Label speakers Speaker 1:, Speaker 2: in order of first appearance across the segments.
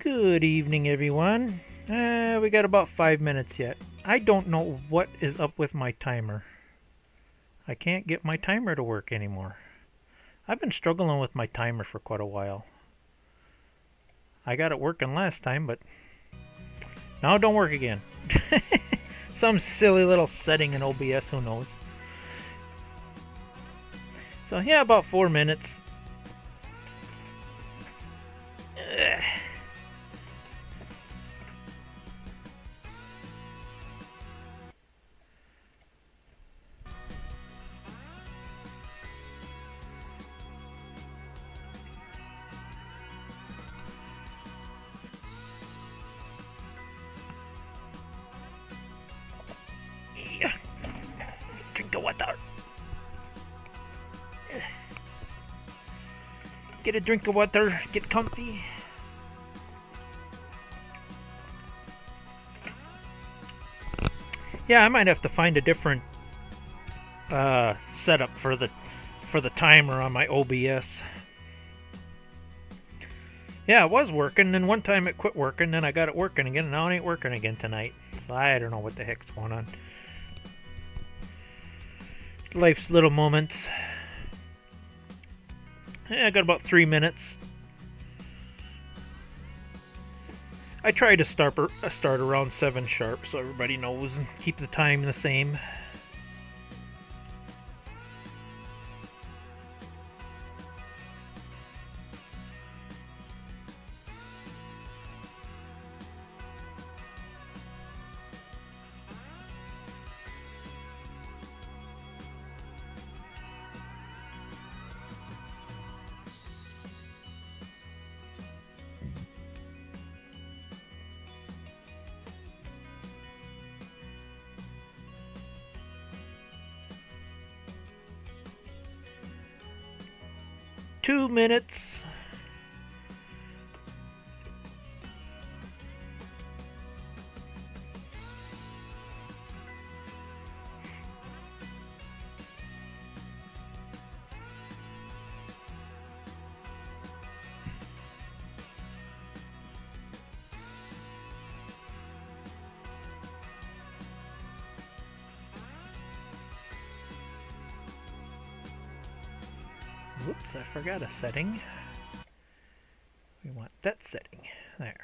Speaker 1: Good evening, everyone. We got about 5 minutes yet. I don't know what is up with my timer. I can't get my timer to work anymore. I've been struggling with my timer for quite a while. I got it working last time, but now it don't work again. Some silly little setting in OBS, who knows. So yeah, about 4 minutes. Drink of water. Get a drink of water, get comfy. Yeah, I might have to find a different setup for the timer on my OBS. Yeah, it was working, then one time it quit working, then I got it working again, and now it ain't working again tonight. So I don't know what the heck's going on. Life's little moments. Yeah, I got about 3 minutes. I try to start around 7 sharp so everybody knows and keep the time the same. Two minutes. Whoops, I forgot a setting. We want that setting. There.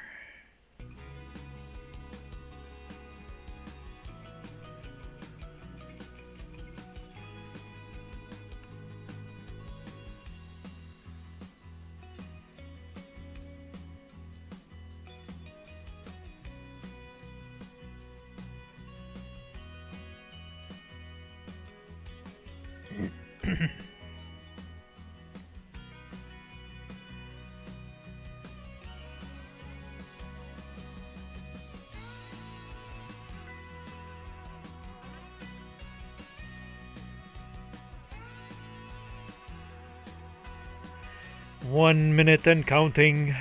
Speaker 1: One minute and counting.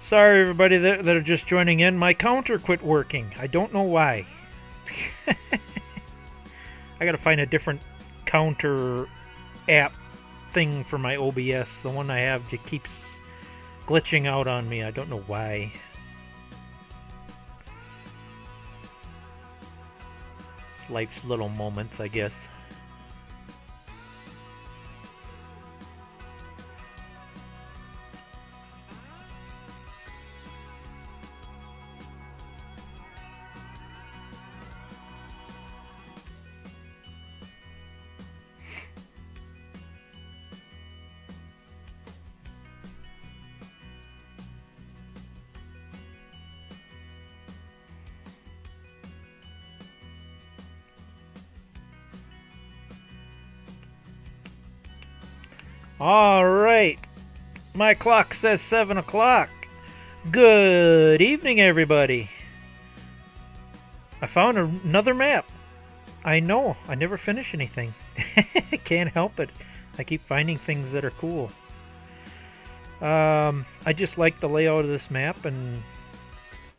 Speaker 1: Sorry, everybody that are just joining in. My counter quit working. I don't know why. I gotta find a different counter app thing for my OBS. The one I have just keeps glitching out on me. I don't know why. Life's little moments, I guess. Alright, my clock says 7 o'clock. Good evening, everybody. I found another map. I know, I never finish anything. Can't help it. I keep finding things that are cool. I just like the layout of this map and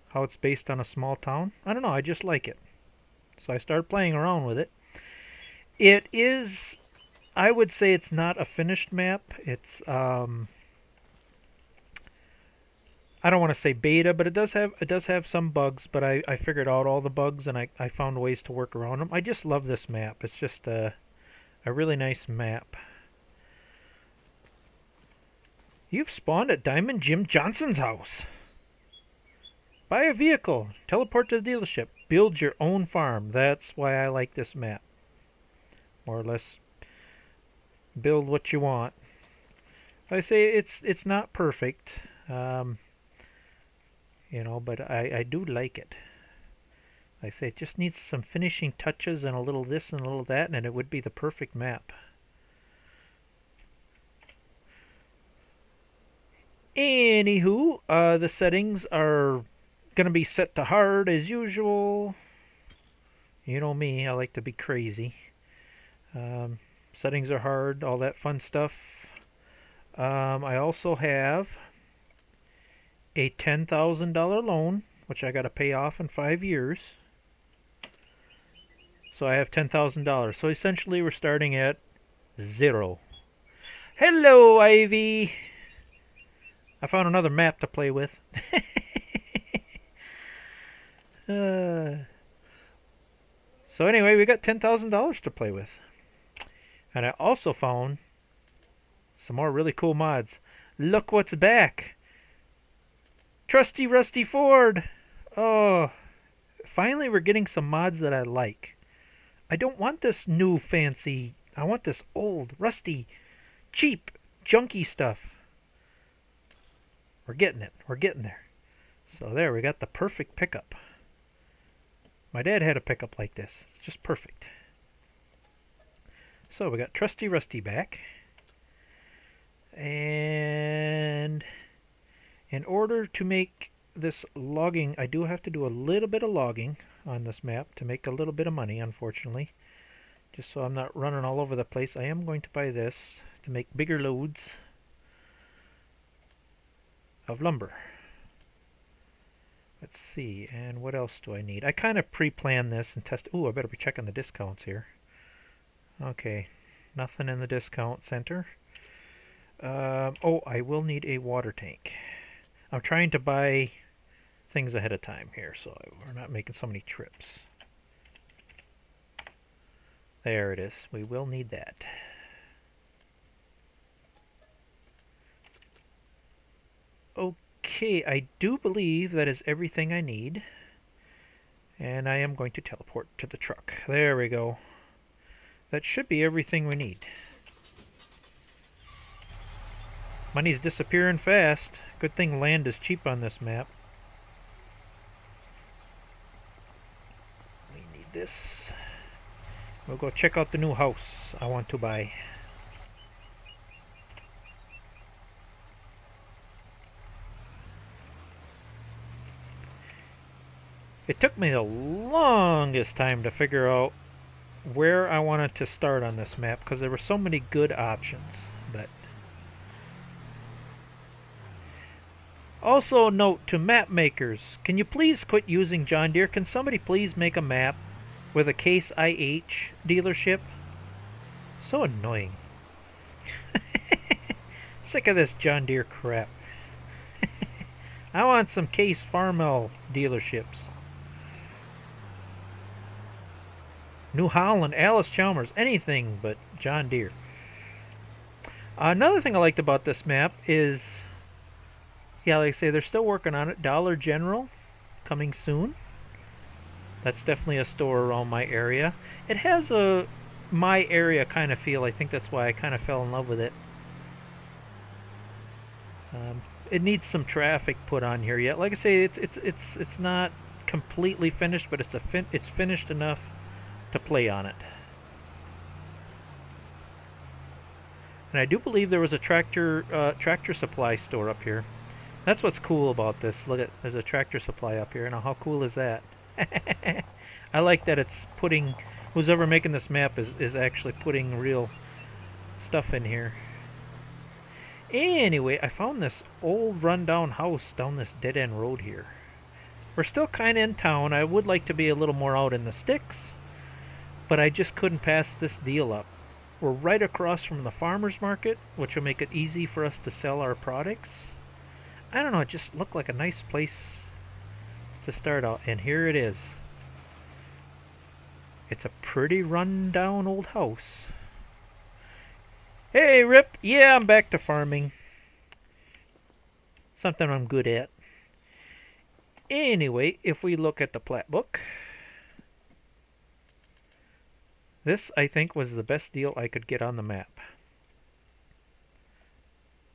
Speaker 1: how it's based on a small town. I don't know, I just like it. So I started playing around with it. It is... I would say it's not a finished map. It's I don't want to say beta, but it does have some bugs, but I figured out all the bugs and I found ways to work around them. I just love this map. It's just a really nice map. You've spawned at Diamond Jim Johnson's house. Buy a vehicle. Teleport to the dealership. Build your own farm. That's why I like this map. More or less build what you want. I say it's not perfect. You know, but I do like it. Like I say, it just needs some finishing touches and a little this and a little that, and it would be the perfect map. Anywho, the settings are going to be set to hard as usual. You know me, I like to be crazy. Settings are hard, all that fun stuff. I also have a $10,000 loan, which I got to pay off in 5 years. So I have $10,000. So essentially we're starting at 0. Hello, Ivy. I found another map to play with. So anyway, we got $10,000 to play with. And I also found some more really cool mods. Look what's back. Trusty Rusty Ford. Oh, finally we're getting some mods that I like. I don't want this new fancy. I want this old, rusty, cheap, junky stuff. We're getting it. We're getting there. So there, we got the perfect pickup. My dad had a pickup like this. It's just perfect. So we got Trusty Rusty back. And in order to make this logging, I do have to do a little bit of logging on this map to make a little bit of money, unfortunately. Just so I'm not running all over the place. I am going to buy this to make bigger loads of lumber. Let's see, and what else do I need? I kind of pre-planned this and test. Ooh, I better be checking the discounts here. Okay, nothing in the discount center. Oh, I will need a water tank. I'm trying to buy things ahead of time here, so we're not making so many trips. There it is. We will need that. Okay, I do believe that is everything I need. And I am going to teleport to the truck. There we go. That should be everything we need. Money's disappearing fast. Good thing land is cheap on this map. We need this. We'll go check out the new house I want to buy. It took me the longest time to figure out where I wanted to start on this map because there were so many good options. But also note to map makers, can you please quit using John Deere? Can somebody please make a map with a Case IH dealership? So annoying. Sick of this John Deere crap. I want some Case Farmel dealerships. New Holland, Alice Chalmers, anything but John Deere. Another thing I liked about this map is, yeah, like I say, they're still working on it. Dollar General, coming soon. That's definitely a store around my area. It has a my area kind of feel. I think that's why I kind of fell in love with it. It needs some traffic put on here yet. Like I say, it's not completely finished, but it's finished enough to play on it. And I do believe there was a tractor supply store up here. That's what's cool about this. Look at, there's a tractor supply up here. Now how cool is that? I like that it's putting, who's ever making this map is actually putting real stuff in here. Anyway, I found this old rundown house down this dead end road here. We're still kind of in town. I would like to be a little more out in the sticks, but I just couldn't pass this deal up. We're right across from the farmer's market, which will make it easy for us to sell our products. I don't know, it just looked like a nice place to start out, and here it is. It's a pretty run-down old house. Hey, Rip. Yeah, I'm back to farming. Something I'm good at. Anyway, if we look at the plat book, this, I think, was the best deal I could get on the map.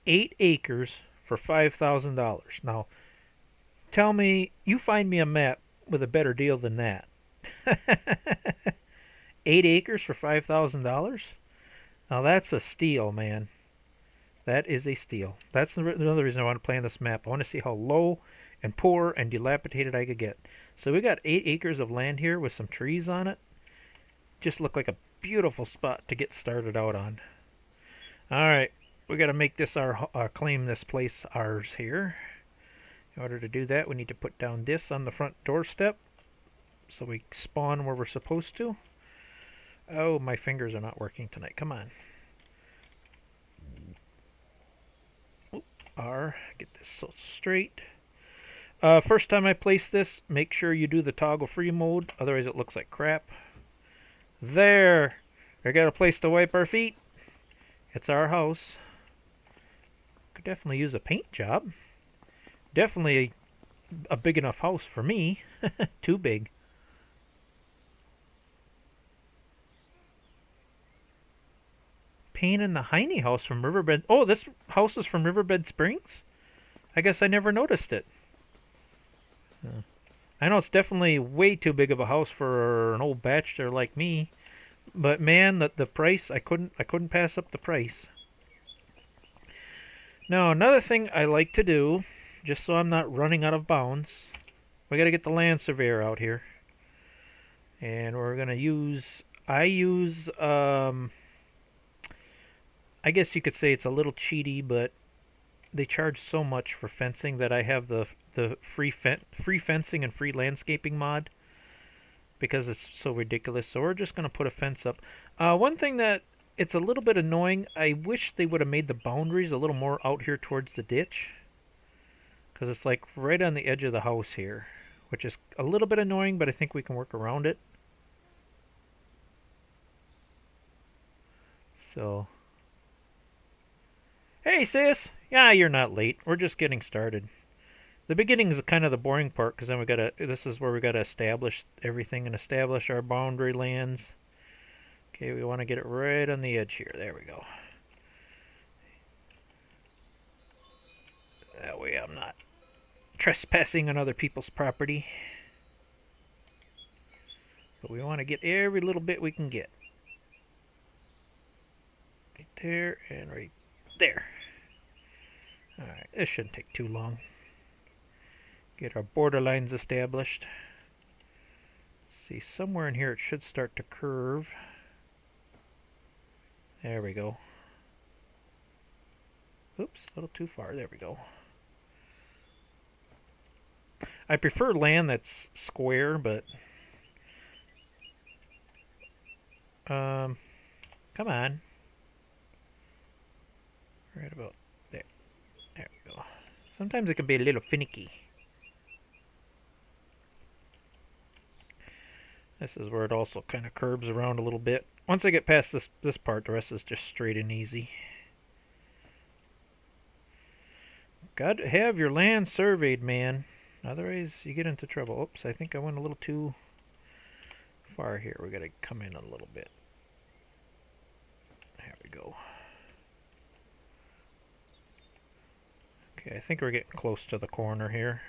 Speaker 1: 8 acres for $5,000. Now, tell me, you find me a map with a better deal than that. 8 acres for $5,000? Now that's a steal, man. That is a steal. That's another reason I want to play on this map. I want to see how low and poor and dilapidated I could get. So we got 8 acres of land here with some trees on it. Just look like a beautiful spot to get started out on. Alright, we got to make this claim this place ours here. In order to do that, we need to put down this on the front doorstep so we spawn where we're supposed to. Oh, my fingers are not working tonight. Come on. Oop, R, get this so straight. First time I place this, make sure you do the toggle free mode, otherwise it looks like crap. There! We got a place to wipe our feet. It's our house. Could definitely use a paint job. Definitely a big enough house for me. Too big. Paint in the Heine house from Riverbed. Oh, this house is from Riverbed Springs? I guess I never noticed it. I know it's definitely way too big of a house for an old bachelor like me. But man, the price, I couldn't pass up the price. Now, another thing I like to do, just so I'm not running out of bounds, we got to get the land surveyor out here. And we're going to use, I guess you could say it's a little cheaty, but they charge so much for fencing that I have the free fencing and free landscaping mod because it's so ridiculous. So we're just going to put a fence up. One thing that it's a little bit annoying, I wish they would have made the boundaries a little more out here towards the ditch, because it's like right on the edge of the house here, which is a little bit annoying, but I think we can work around it. So... Hey, sis! Yeah, you're not late. We're just getting started. The beginning is kind of the boring part, because then this is where we gotta establish everything and establish our boundary lands. Okay, we want to get it right on the edge here. There we go. That way I'm not trespassing on other people's property. But we want to get every little bit we can get. Right there and right there. Alright, this shouldn't take too long. Get our border lines established. See, somewhere in here it should start to curve. There we go. Oops, a little too far. There we go. I prefer land that's square, but... come on. Right about there. There we go. Sometimes it can be a little finicky. This is where it also kind of curves around a little bit. Once I get past this part, the rest is just straight and easy. Got to have your land surveyed, man. Otherwise, you get into trouble. Oops, I think I went a little too far here. We got to come in a little bit. There we go. Okay, I think we're getting close to the corner here.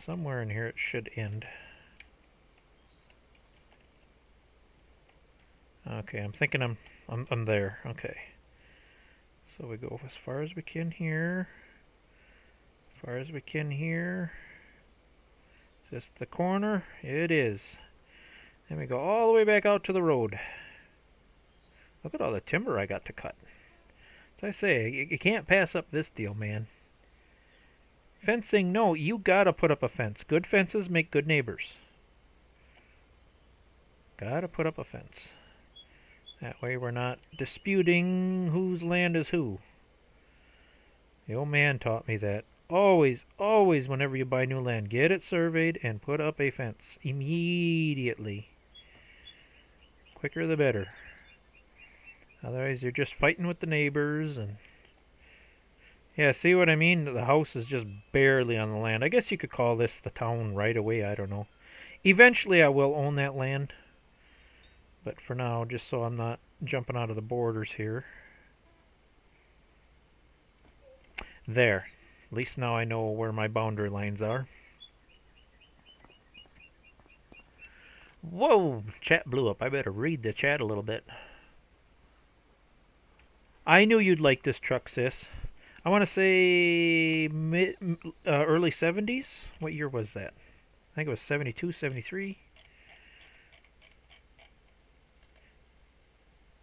Speaker 1: Somewhere in here it should end. Okay, I'm thinking I'm there. Okay. So we go as far as we can here. As far as we can here. Is this the corner? It is. Then we go all the way back out to the road. Look at all the timber I got to cut. As I say, you can't pass up this deal, man. Fencing, no, you gotta put up a fence. Good fences make good neighbors. Gotta put up a fence. That way we're not disputing whose land is who. The old man taught me that. Always, always, whenever you buy new land, get it surveyed and put up a fence immediately. Quicker the better. Otherwise, you're just fighting with the neighbors and... Yeah, see what I mean? The house is just barely on the land. I guess you could call this the town right away. I don't know. Eventually, I will own that land. But for now, just so I'm not jumping out of the borders here. There. At least now I know where my boundary lines are. Whoa! Chat blew up. I better read the chat a little bit. I knew you'd like this truck, sis. I want to say early 70s. What year was that? I think it was 72, 73.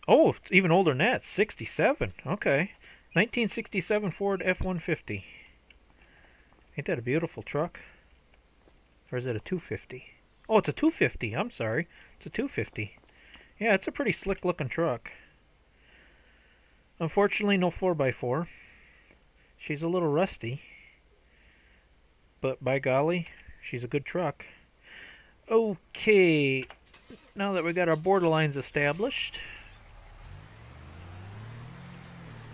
Speaker 1: Oh, it's even older than that. 67. Okay. 1967 Ford F-150. Ain't that a beautiful truck? Or is it a 250? Oh, it's a 250. I'm sorry. It's a 250. Yeah, it's a pretty slick looking truck. Unfortunately, no 4x4. She's a little rusty. But by golly, she's a good truck. Okay. Now that we got our borderlines established,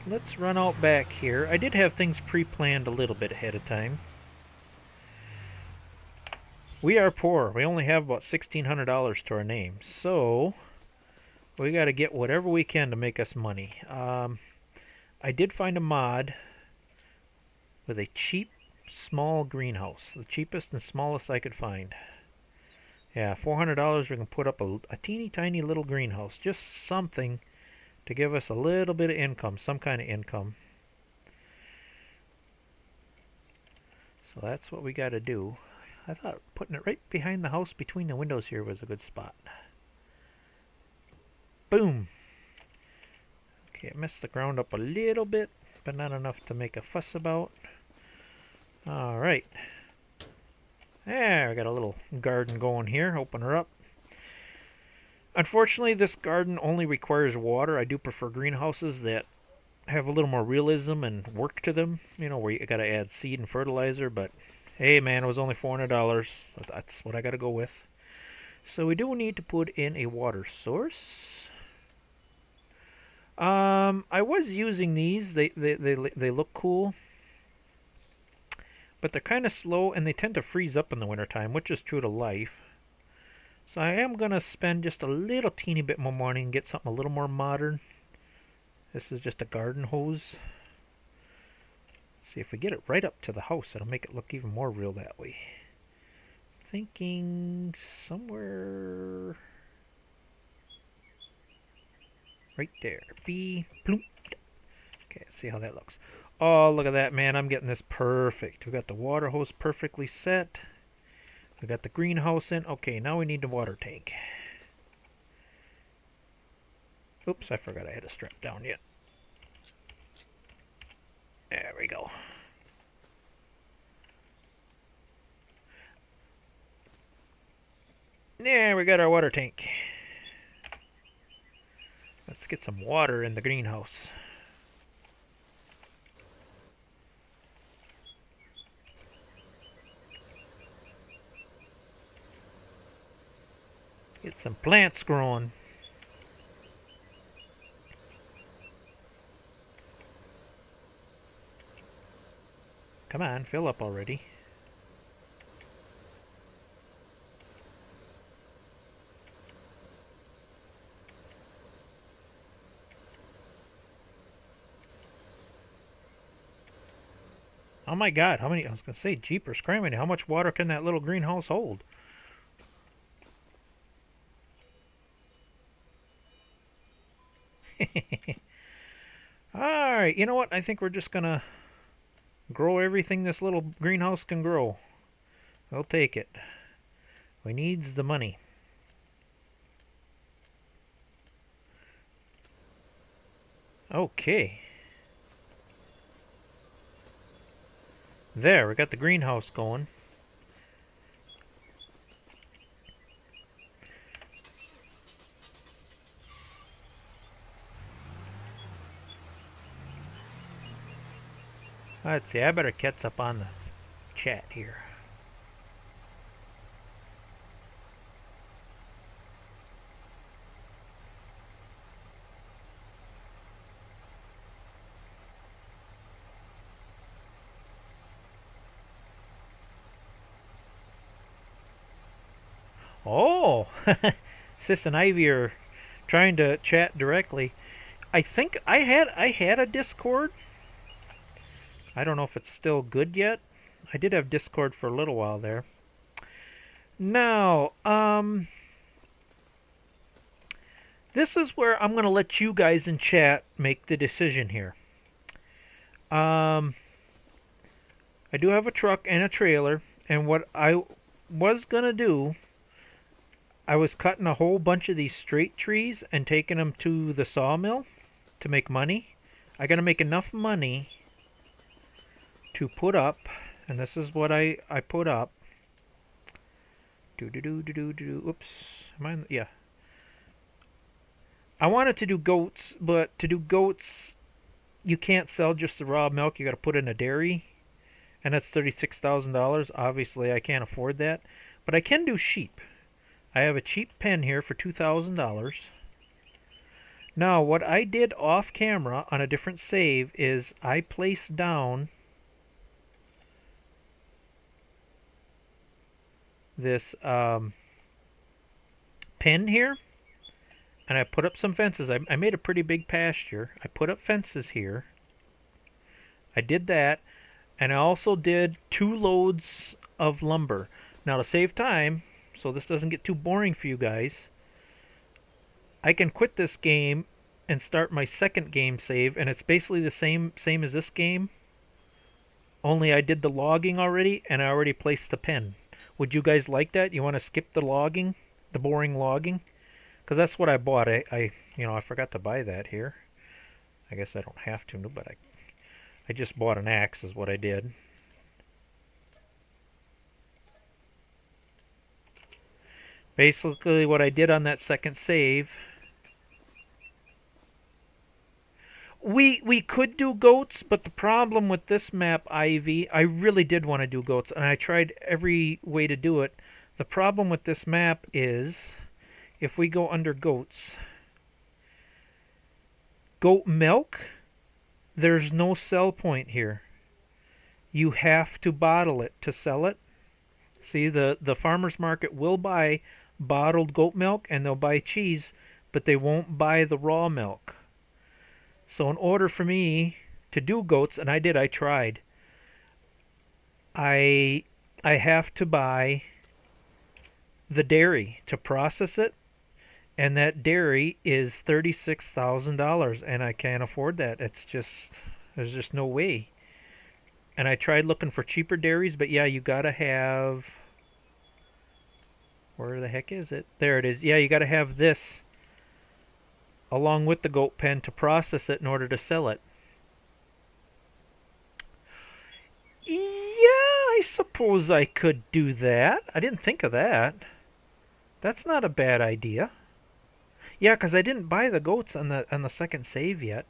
Speaker 1: let's run out back here. I did have things pre-planned a little bit ahead of time. We are poor. We only have about $1,600 to our name. So, we got to get whatever we can to make us money. I did find a mod with a cheap, small greenhouse. The cheapest and smallest I could find. Yeah, $400 we can put up a teeny tiny little greenhouse. Just something to give us a little bit of income, some kind of income. So that's what we got to do. I thought putting it right behind the house between the windows here was a good spot. Boom! Okay, it messed the ground up a little bit, but not enough to make a fuss about. Alright. There, we got a little garden going here. Open her up. Unfortunately, this garden only requires water. I do prefer greenhouses that have a little more realism and work to them. You know, where you gotta add seed and fertilizer, but hey man, it was only $400. That's what I gotta go with. So we do need to put in a water source. I was using these. They look cool. But they're kind of slow and they tend to freeze up in the wintertime, which is true to life. So I am going to spend just a little teeny bit more money and get something a little more modern. This is just a garden hose. Let's see if we get it right up to the house, it'll make it look even more real that way. Thinking somewhere right there. B plump. Okay, let's see how that looks. Oh, look at that, man. I'm getting this perfect. We got the water hose perfectly set. We got the greenhouse in. Okay, now we need the water tank. Oops, I forgot I had a strap down yet. There we go. There, we got our water tank. Let's get some water in the greenhouse. Get some plants growing. Come on, fill up already. Oh my god, how many, I was going to say, jeepers criminy, how much water can that little greenhouse hold? Alright, you know what? I think we're just gonna grow everything this little greenhouse can grow. We'll take it. We needs the money. Okay. There, we got the greenhouse going. Let's see, I better catch up on the chat here. Oh, Sis and Ivy are trying to chat directly. I think I had a Discord. I don't know if it's still good yet. I did have Discord for a little while there. Now, this is where I'm going to let you guys in chat make the decision here. I do have a truck and a trailer, and what I was going to do, I was cutting a whole bunch of these straight trees and taking them to the sawmill to make money. I got to make enough money to put up, and this is what I put up. Oops, am I? Yeah. I wanted to do goats, but to do goats, you can't sell just the raw milk. You got to put in a dairy, and that's $36,000. Obviously, I can't afford that, but I can do sheep. I have a cheap pen here for $2,000. Now, what I did off camera on a different save is I placed down this pen here, and I put up some fences. I made a pretty big pasture. I put up fences here. I did that, and I also did 2 loads of lumber. Now, to save time, so this doesn't get too boring for you guys, I can quit this game and start my second game save, and it's basically the same as this game, only I did the logging already, and I already placed the pen. Would you guys like that? You want to skip the logging, the boring logging? Because that's what I bought. I forgot to buy that here. I guess I don't have to, but I just bought an axe is what I did. Basically what I did on that second save, we could do goats, but the problem with this map, Ivy, I really did want to do goats, and I tried every way to do it. The problem with this map is, if we go under goats, goat milk, there's no sell point here. You have to bottle it to sell it. See, the farmer's market will buy bottled goat milk, and they'll buy cheese, but they won't buy the raw milk. So in order for me to do goats, and I tried, I have to buy the dairy to process it, and that dairy is $36,000, and I can't afford that. There's just no way. And I tried looking for cheaper dairies, but yeah, you gotta have, where the heck is it? There it is. Yeah, you gotta have this along with the goat pen to process it in order to sell it. Yeah, I suppose I could do that. I didn't think of that. That's not a bad idea. Yeah, because I didn't buy the goats on the second save yet.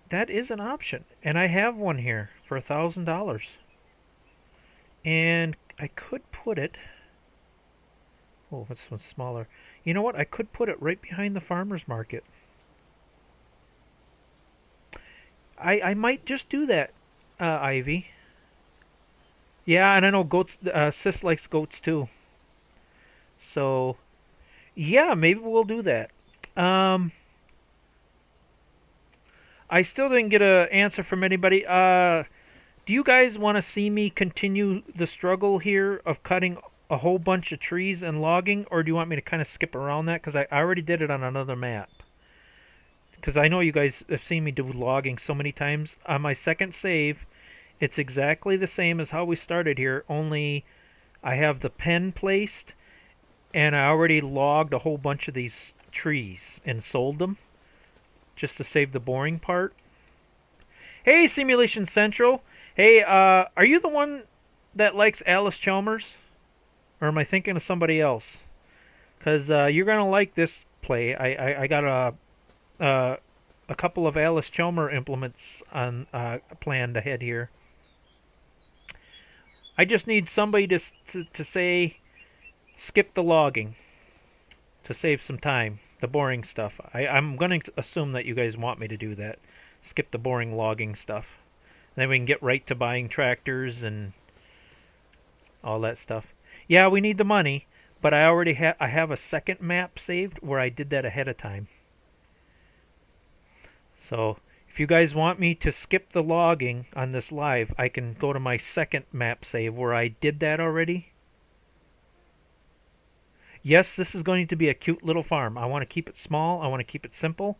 Speaker 1: That is an option, and I have one here for $1,000. And I could put it. Oh, this one's smaller. You know what? I could put it right behind the farmer's market. I might just do that, Ivy. Yeah, and I know goats. Sis likes goats too. So, yeah, maybe we'll do that. I still didn't get an answer from anybody. Do you guys want to see me continue the struggle here of cutting a whole bunch of trees and logging, or do you want me to kind of skip around that? Because I already did it on another map. Because I know you guys have seen me do logging so many times. On my second save, it's exactly the same as how we started here, only I have the pen placed, and I already logged a whole bunch of these trees and sold them, just to save the boring part. Hey, Simulation Central. Hey, are you the one that likes Alice Chalmers? Or am I thinking of somebody else? Because you're going to like this play. I got a couple of Alice Chalmers implements on planned ahead here. I just need somebody to say skip the logging to save some time, the boring stuff. I'm going to assume that you guys want me to do that. Skip the boring logging stuff. And then we can get right to buying tractors and all that stuff. Yeah, we need the money, but I have a second map saved where I did that ahead of time. So if you guys want me to skip the logging on this live, I can go to my second map save where I did that already. Yes, this is going to be a cute little farm. I want to keep it small. I want to keep it simple.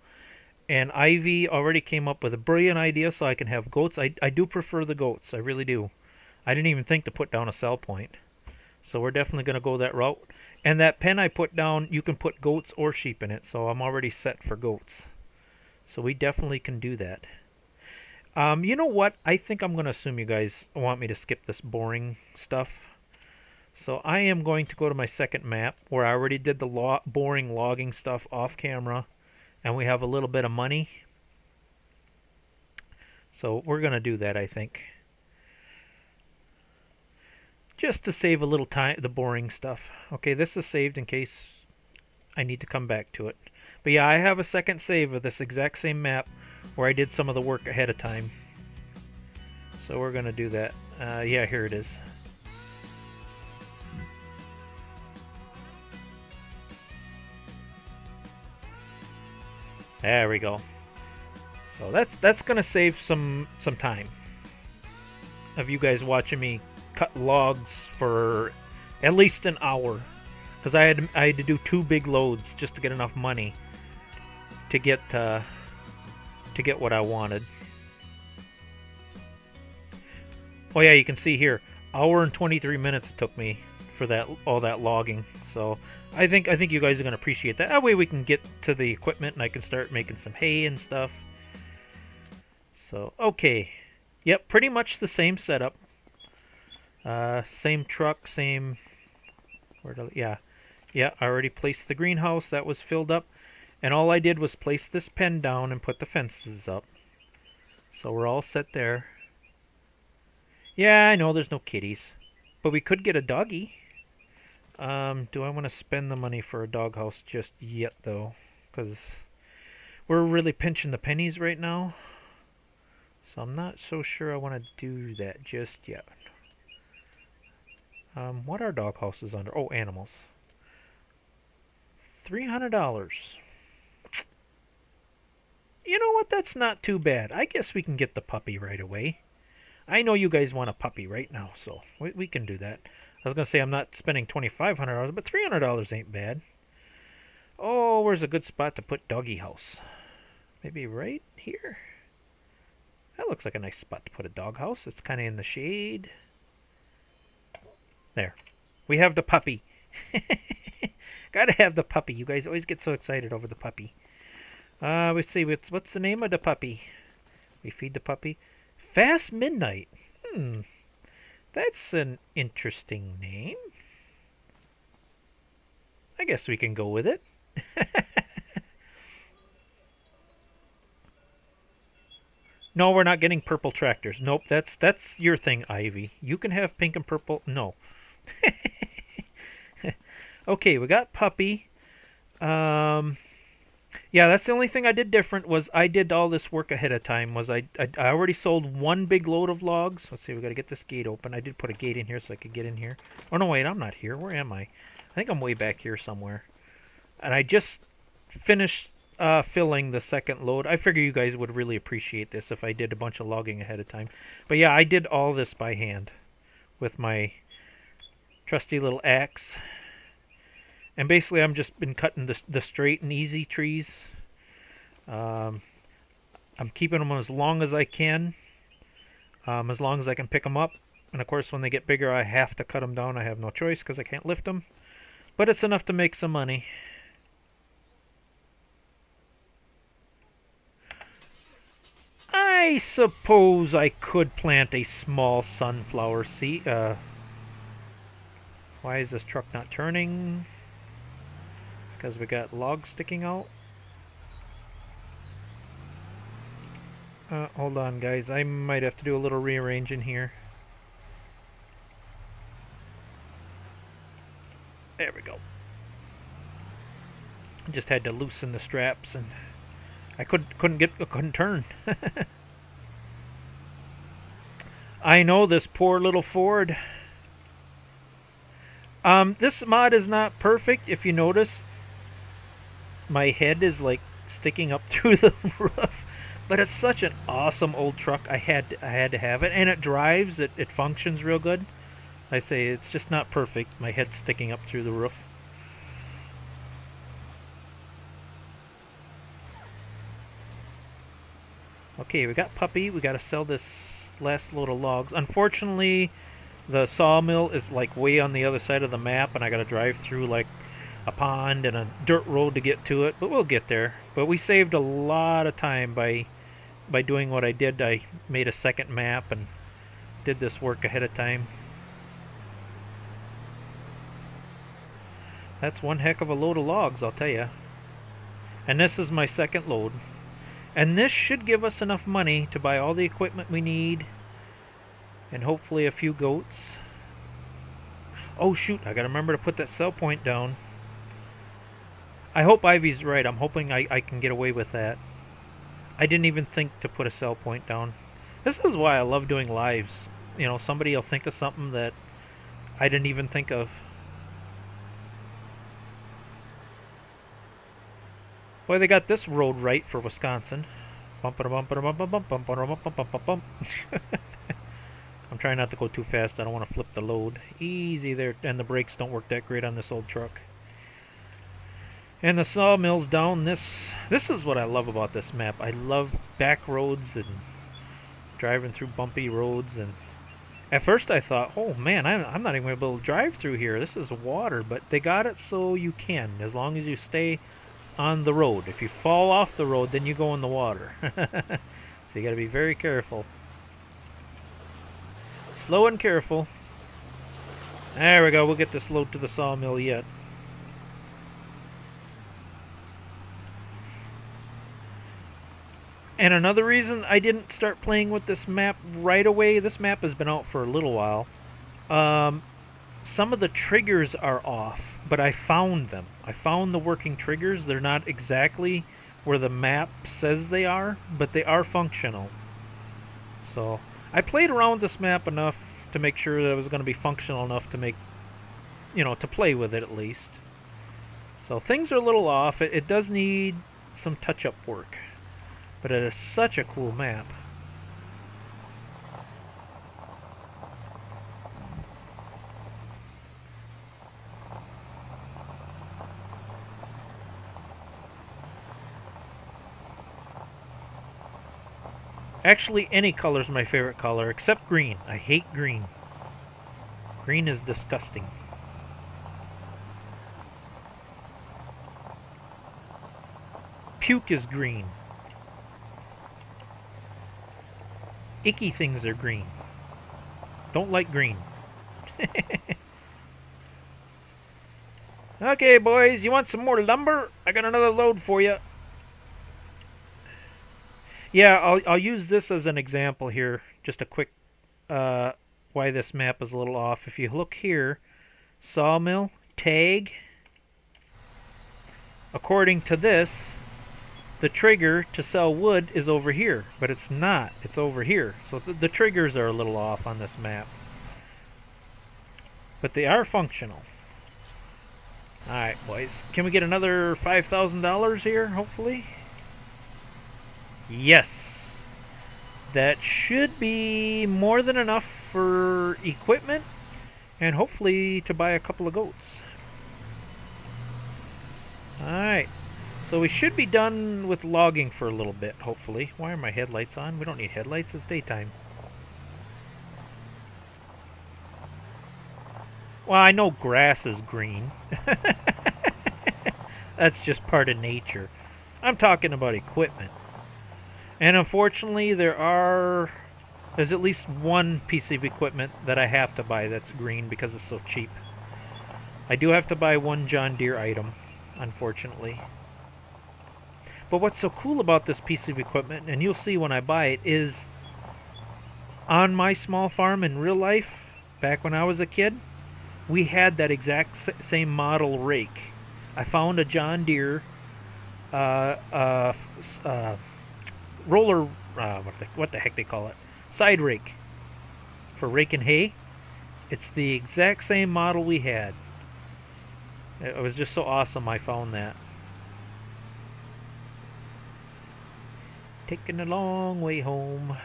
Speaker 1: And Ivy already came up with a brilliant idea so I can have goats. I do prefer the goats. I really do. I didn't even think to put down a sell point. So we're definitely going to go that route. And that pen I put down, you can put goats or sheep in it. So I'm already set for goats. So we definitely can do that. You know what? I think I'm going to assume you guys want me to skip this boring stuff. So I am going to go to my second map where I already did the boring logging stuff off camera. And we have a little bit of money. So we're going to do that, I think. Just to save a little time, the boring stuff. Okay, this is saved in case I need to come back to it. But yeah, I have a second save of this exact same map where I did some of the work ahead of time. So we're going to do that. Yeah, here it is. There we go. So that's going to save some time of you guys watching me cut logs for at least an hour, because I had to do 2 big loads just to get enough money to get what I wanted. Oh yeah, you can see here, hour and 23 minutes it took me for all that logging. So I think you guys are going to appreciate that. That way we can get to the equipment and I can start making some hay and stuff. So, okay. Yep, pretty much the same setup. Same truck, same... Yeah, I already placed the greenhouse. That was filled up. And all I did was place this pen down and put the fences up. So we're all set there. Yeah, I know there's no kitties. But we could get a doggy. Do I want to spend the money for a doghouse just yet, though? Because we're really pinching the pennies right now. So I'm not so sure I want to do that just yet. What are doghouses under? Oh, animals. $300. You know what? That's not too bad. I guess we can get the puppy right away. I know you guys want a puppy right now, so we can do that. I was going to say I'm not spending $2,500, but $300 ain't bad. Oh, where's a good spot to put doggy house? Maybe right here? That looks like a nice spot to put a dog house. It's kind of in the shade. There. We have the puppy. Gotta have the puppy. You guys always get so excited over the puppy. Let's see. What's the name of the puppy? We feed the puppy. Fast Midnight. That's an interesting name. I guess we can go with it. No, we're not getting purple tractors. Nope, that's your thing, Ivy. You can have pink and purple. No. Okay, we got puppy. Yeah, that's the only thing I did different was I did all this work ahead of time. I already sold 1 big load of logs. Let's see, we got to get this gate open. I did put a gate in here so I could get in here. Oh no, wait, I'm not here. Where am I? I think I'm way back here somewhere. And I just finished filling the second load. I figure you guys would really appreciate this if I did a bunch of logging ahead of time. But yeah, I did all this by hand with my trusty little axe. And basically I'm just been cutting the straight and easy trees. I'm keeping them as long as I can. As long as I can pick them up. And of course when they get bigger I have to cut them down. I have no choice because I can't lift them. But it's enough to make some money. I suppose I could plant a small sunflower seed. Why is this truck not turning? Because we got logs sticking out. Hold on, guys. I might have to do a little rearranging here. Just had to loosen the straps, and I couldn't turn. I know, this poor little Ford. This mod is not perfect. If you notice, my head is like sticking up through the roof, but it's such an awesome old truck. I had to have it, and it drives. It functions real good. I say it's just not perfect. My head's sticking up through the roof. Okay, we got Puppy. We got to sell this last load of logs. Unfortunately, the sawmill is like way on the other side of the map, and I got to drive through like a pond and a dirt road to get to it, but we'll get there. But we saved a lot of time by doing what I did. I made a second map and did this work ahead of time. That's one heck of a load of logs, I'll tell you. And this is my second load. And this should give us enough money to buy all the equipment we need, and hopefully a few goats. Oh shoot, I gotta remember to put that sell point down. I hope Ivy's right. I'm hoping I can get away with that. I didn't even think to put a sell point down. This is why I love doing lives. You know, somebody will think of something that I didn't even think of. Boy, they got this road right for Wisconsin. I'm trying not to go too fast. I don't want to flip the load. Easy there, and the brakes don't work that great on this old truck. And the sawmill's down. This is what I love about this map. I love back roads and driving through bumpy roads. And at first I thought, oh man, I'm not even going to be able to drive through here. This is water. But they got it so you can, as long as you stay on the road. If you fall off the road, then you go in the water. So you got to be very careful. Slow and careful. There we go. We'll get this load to the sawmill yet. And another reason I didn't start playing with this map right away, this map has been out for a little while. Some of the triggers are off, but I found them. I found the working triggers. They're not exactly where the map says they are, but they are functional. So I played around with this map enough to make sure that it was going to be functional enough to make, you know, to play with it at least. So things are a little off. It does need some touch-up work, but it is such a cool map. Actually, any color is my favorite color, except green. I hate green. Green is disgusting. Puke is green. Icky things are green. Don't like green. Okay, boys, you want some more lumber? I got another load for you. Yeah, I'll use this as an example here. Just a quick why this map is a little off. If you look here, sawmill, tag. According to this, the trigger to sell wood is over here, but it's not. It's over here. So the triggers are a little off on this map. But they are functional. Alright, boys. Can we get another $5,000 here, hopefully? Yes. That should be more than enough for equipment and hopefully to buy a couple of goats. Alright. So we should be done with logging for a little bit, hopefully. Why are my headlights on? We don't need headlights. It's daytime. Well, I know grass is green. That's just part of nature. I'm talking about equipment. And unfortunately, there's at least one piece of equipment that I have to buy that's green because it's so cheap. I do have to buy one John Deere item, unfortunately. But what's so cool about this piece of equipment, and you'll see when I buy it, is on my small farm in real life, back when I was a kid, we had that exact same model rake. I found a John Deere uh, uh, uh, roller, what the heck they call it, side rake for raking hay. It's the exact same model we had. It was just so awesome I found that. Taking a long way home.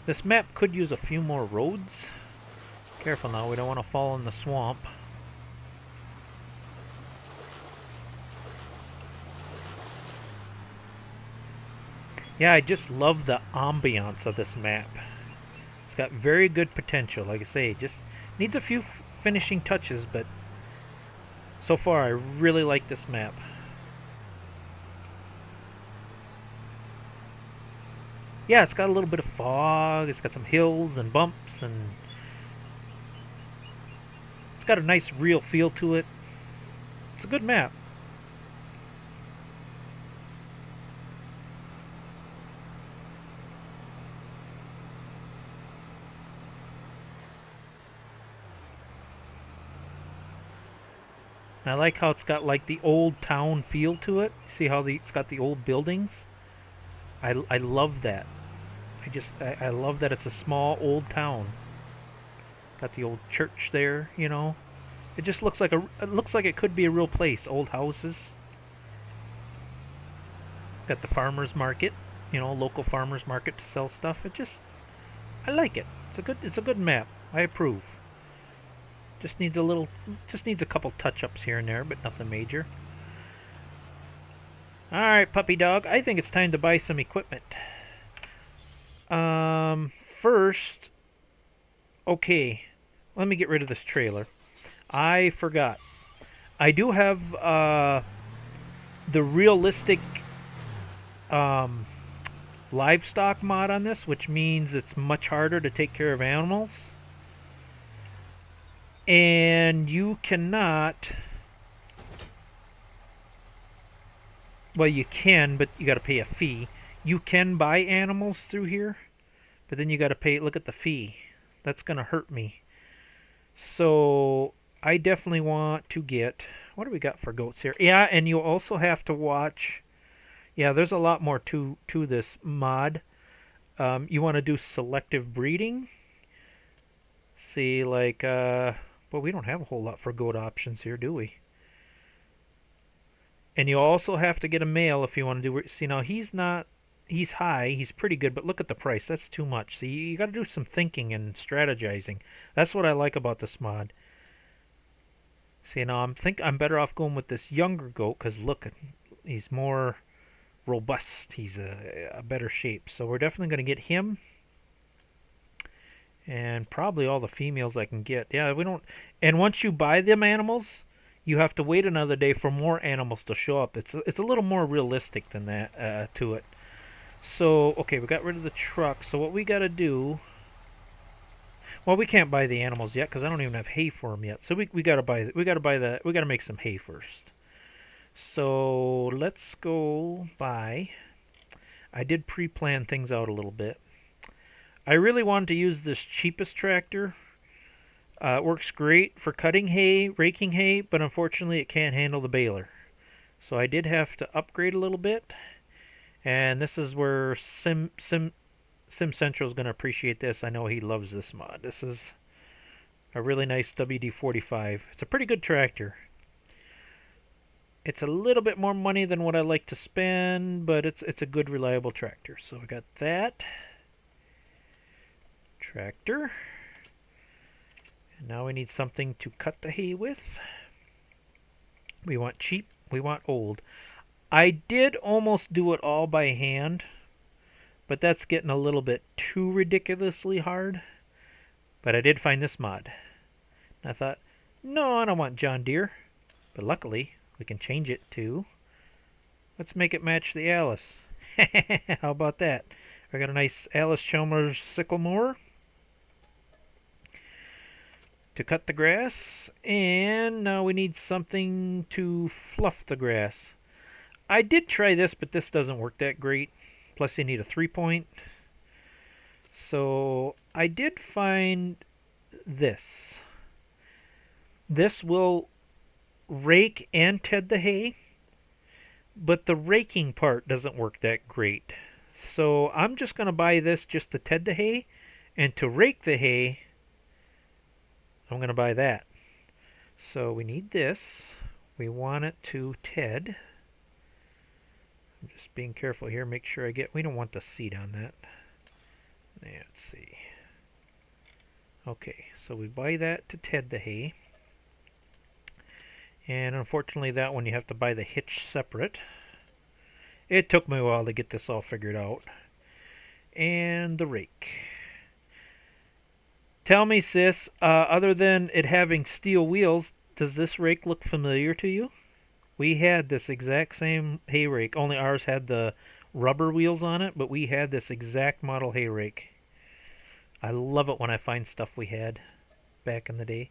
Speaker 1: This map could use a few more roads. Careful now, we don't want to fall in the swamp. Yeah, I just love the ambiance of this map. It's got very good potential. Like I say, just needs a few finishing touches, but so far I really like this map. Yeah, it's got a little bit of fog. It's got some hills and bumps, and it's got a nice real feel to it. It's a good map. And I like how it's got like the old town feel to it. See how it's got the old buildings? I love that. I love that it's a small old town. Got the old church there, you know. It just looks like it could be a real place. Old houses. Got the farmers market, you know, local farmers market to sell stuff. I like it. It's a good map. I approve. Just needs a couple touch-ups here and there, but nothing major. All right, puppy dog. I think it's time to buy some equipment. First, okay, let me get rid of this trailer. I forgot. I do have the realistic um, livestock mod on this, which means it's much harder to take care of animals. And you cannot. Well, you can, but you got to pay a fee. You can buy animals through here, but then you got to pay. Look at the fee. That's going to hurt me. So I definitely want to get. What do we got for goats here? Yeah, and you also have to watch. Yeah, there's a lot more to this mod. You want to do selective breeding. See, like, well, we don't have a whole lot for goat options here, do we? And you also have to get a male if you want to do. See, now he's high, he's pretty good, but look at the price. That's too much. So you got to do some thinking and strategizing. That's what I like about this mod. See, now I'm better off going with this younger goat because look, he's more robust. He's a better shape. So we're definitely going to get him. And probably all the females I can get. Yeah, we don't. And once you buy them animals, you have to wait another day for more animals to show up. It's a little more realistic than that to it. So okay, we got rid of the truck. So what we got to do? Well, we can't buy the animals yet because I don't even have hay for them yet. So we got to buy we got to make some hay first. So let's go buy. I did pre-plan things out a little bit. I really wanted to use this cheapest tractor. It works great for cutting hay, raking hay, but unfortunately it can't handle the baler. So I did have to upgrade a little bit. And this is where Sim Central is going to appreciate this. I know he loves this mod. This is a really nice WD-45. It's a pretty good tractor. It's a little bit more money than what I like to spend, but it's a good, reliable tractor. So we got that tractor. And now we need something to cut the hay with. We want cheap, we want old. I did almost do it all by hand, but that's getting a little bit too ridiculously hard. But I did find this mod. And I thought, no, I don't want John Deere. But luckily, we can change it to, let's make it match the Alice. How about that? I got a nice Alice Chalmers sickle mower to cut the grass, and now we need something to fluff the grass. I did try this, but this doesn't work that great. Plus, you need a 3-point. So I did find this. This will rake and ted the hay, but the raking part doesn't work that great. So I'm just going to buy this just to ted the hay, and to rake the hay, I'm going to buy that. So we need this. We want it to ted. I'm just being careful here, make sure we don't want the seat on that. Let's see. Okay, so we buy that to ted the hay. And unfortunately that one you have to buy the hitch separate. It took me a while to get this all figured out. And the rake. Tell me, sis, other than it having steel wheels, does this rake look familiar to you? We had this exact same hay rake, only ours had the rubber wheels on it, but we had this exact model hay rake. I love it when I find stuff we had back in the day.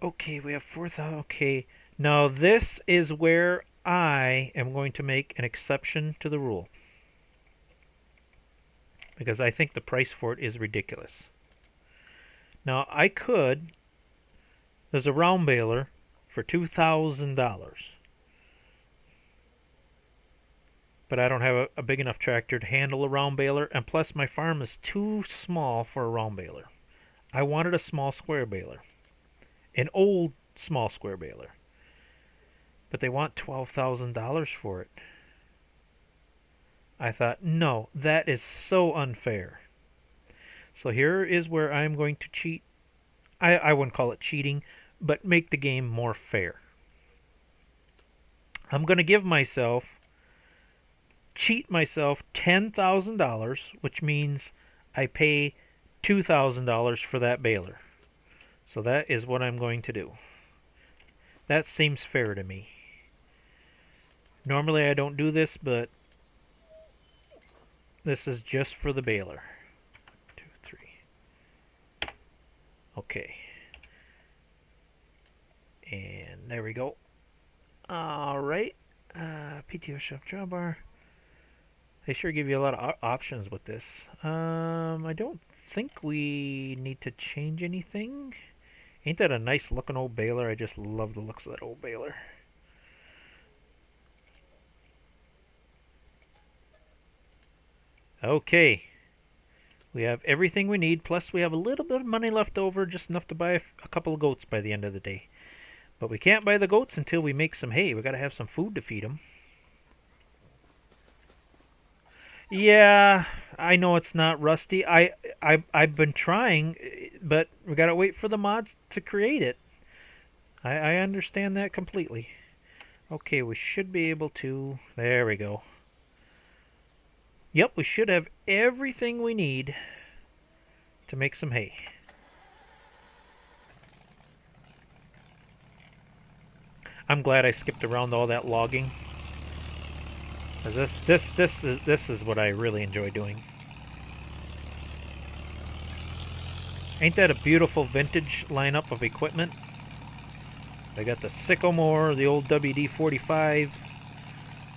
Speaker 1: Okay, we have 4,000. Okay, now this is where I am going to make an exception to the rule, because I think the price for it is ridiculous. Now there's a round baler for $2,000, but I don't have a big enough tractor to handle a round baler, and plus my farm is too small for a round baler. I wanted a small square baler, an old small square baler, but they want $12,000 for it. I thought, no, that is so unfair. So here is where I'm going to cheat. I wouldn't call it cheating, but make the game more fair. I'm going to cheat myself $10,000, which means I pay $2,000 for that baler. So that is what I'm going to do. That seems fair to me. Normally I don't do this, but this is just for the baler. 2, 3. Okay. And there we go. Alright. PTO shop drawbar. They sure give you a lot of options with this. I don't think we need to change anything. Ain't that a nice looking old baler? I just love the looks of that old baler. Okay. We have everything we need, plus we have a little bit of money left over, just enough to buy a couple of goats by the end of the day. But we can't buy the goats until we make some hay. We got to have some food to feed them. Yeah, I know it's not rusty. I've been trying, but we got to wait for the mods to create it. I understand that completely. Okay, we should be able to... There we go. Yep, we should have everything we need to make some hay. I'm glad I skipped around all that logging. This is what I really enjoy doing. Ain't that a beautiful vintage lineup of equipment? I got the sycamore, the old WD-45,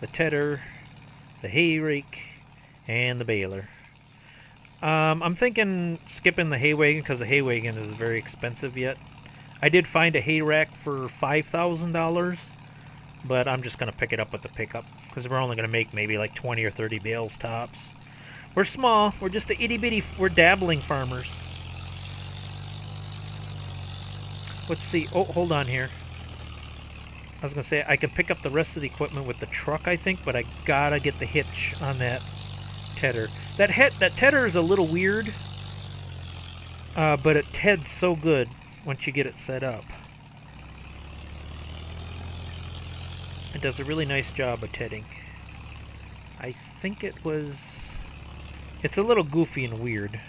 Speaker 1: the tedder, the hay rake, and the baler. I'm thinking skipping the hay wagon because the hay wagon is very expensive yet. I did find a hay rack for $5,000, but I'm just going to pick it up with the pickup because we're only going to make maybe like 20 or 30 bales tops. We're small. We're just a itty bitty. We're dabbling farmers. Let's see. Oh, hold on here. I was going to say I can pick up the rest of the equipment with the truck, I think, but I gotta get the hitch on that tedder. That tedder is a little weird, but it teds so good once you get it set up. It does a really nice job of tedding. I think it's a little goofy and weird.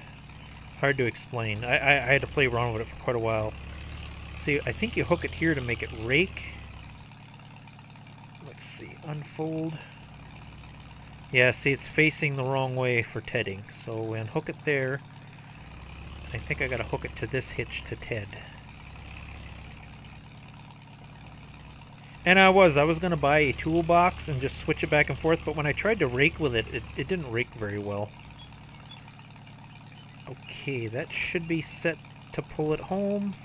Speaker 1: Hard to explain. I had to play around with it for quite a while. See, I think you hook it here to make it rake. Let's see, unfold. Yeah, see, it's facing the wrong way for tedding. So we unhook it there. I think I gotta hook it to this hitch to ted. And I was gonna buy a toolbox and just switch it back and forth, but when I tried to rake with it, it didn't rake very well. Okay, that should be set to pull it home.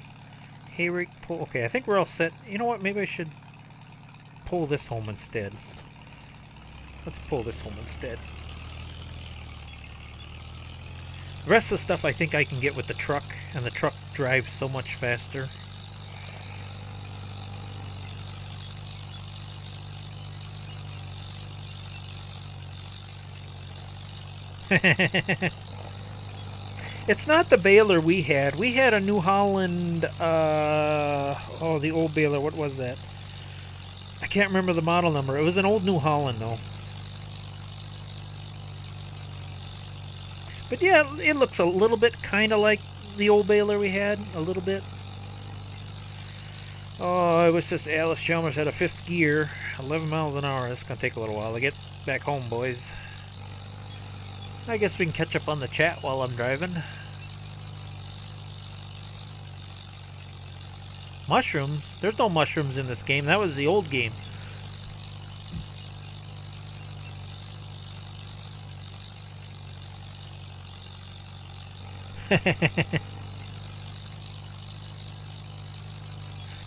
Speaker 1: Hay rake pull. Okay, I think we're all set. You know what? Maybe I should pull this home instead. Let's pull this home instead. The rest of the stuff I think I can get with the truck, and the truck drives so much faster. It's not the baler we had. We had a New Holland, oh, the old baler. What was that? I can't remember the model number. It was an old New Holland, though. But yeah, it looks a little bit kind of like the old baler we had. A little bit. Oh, it was just Alice Chalmers had a 5th gear. 11 miles an hour. It's going to take a little while to get back home, boys. I guess we can catch up on the chat while I'm driving. Mushrooms? There's no mushrooms in this game. That was the old game.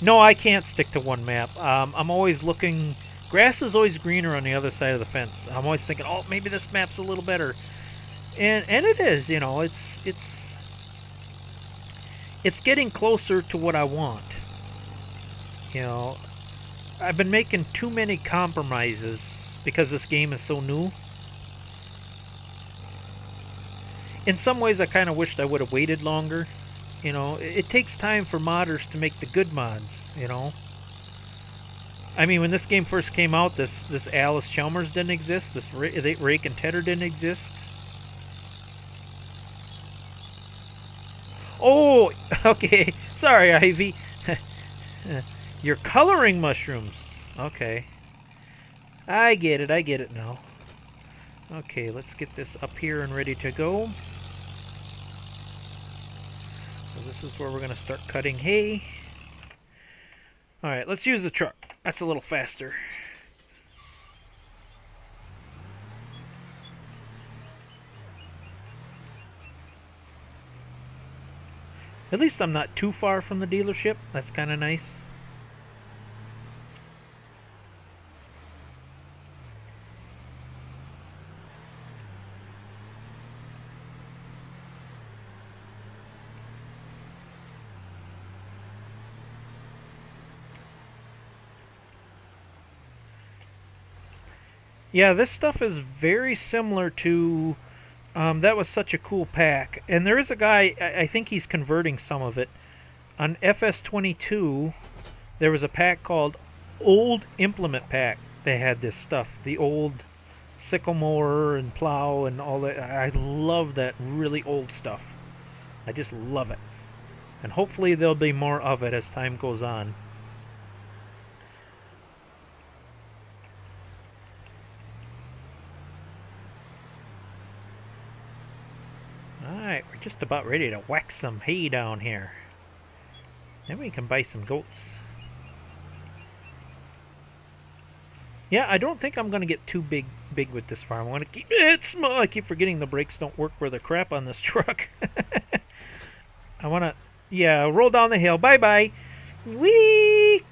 Speaker 1: No, I can't stick to one map. I'm always looking... Grass is always greener on the other side of the fence. I'm always thinking, oh, maybe this map's a little better. And it is, you know, it's getting closer to what I want. You know, I've been making too many compromises because this game is so new. In some ways, I kind of wished I would have waited longer. You know, it takes time for modders to make the good mods, you know. I mean, when this game first came out, this Alice Chalmers didn't exist. This Rake and Tedder didn't exist. Oh, okay. Sorry, Ivy. You're coloring mushrooms. Okay. I get it now. Okay, let's get this up here and ready to go. So this is where we're going to start cutting hay. Alright, let's use the truck. That's a little faster. At least I'm not too far from the dealership. That's kind of nice. Yeah, this stuff is very similar to... that was such a cool pack. And there is a guy, I think he's converting some of it. On FS25, there was a pack called Old Implement Pack. They had this stuff. The old sickle mower and plow and all that. I love that really old stuff. I just love it. And hopefully there'll be more of it as time goes on. Alright, we're just about ready to whack some hay down here. Then we can buy some goats. Yeah, I don't think I'm going to get too big with this farm. I want to keep it small. I keep forgetting the brakes don't work worth a crap on this truck. I want to, yeah, roll down the hill. Bye-bye. Whee!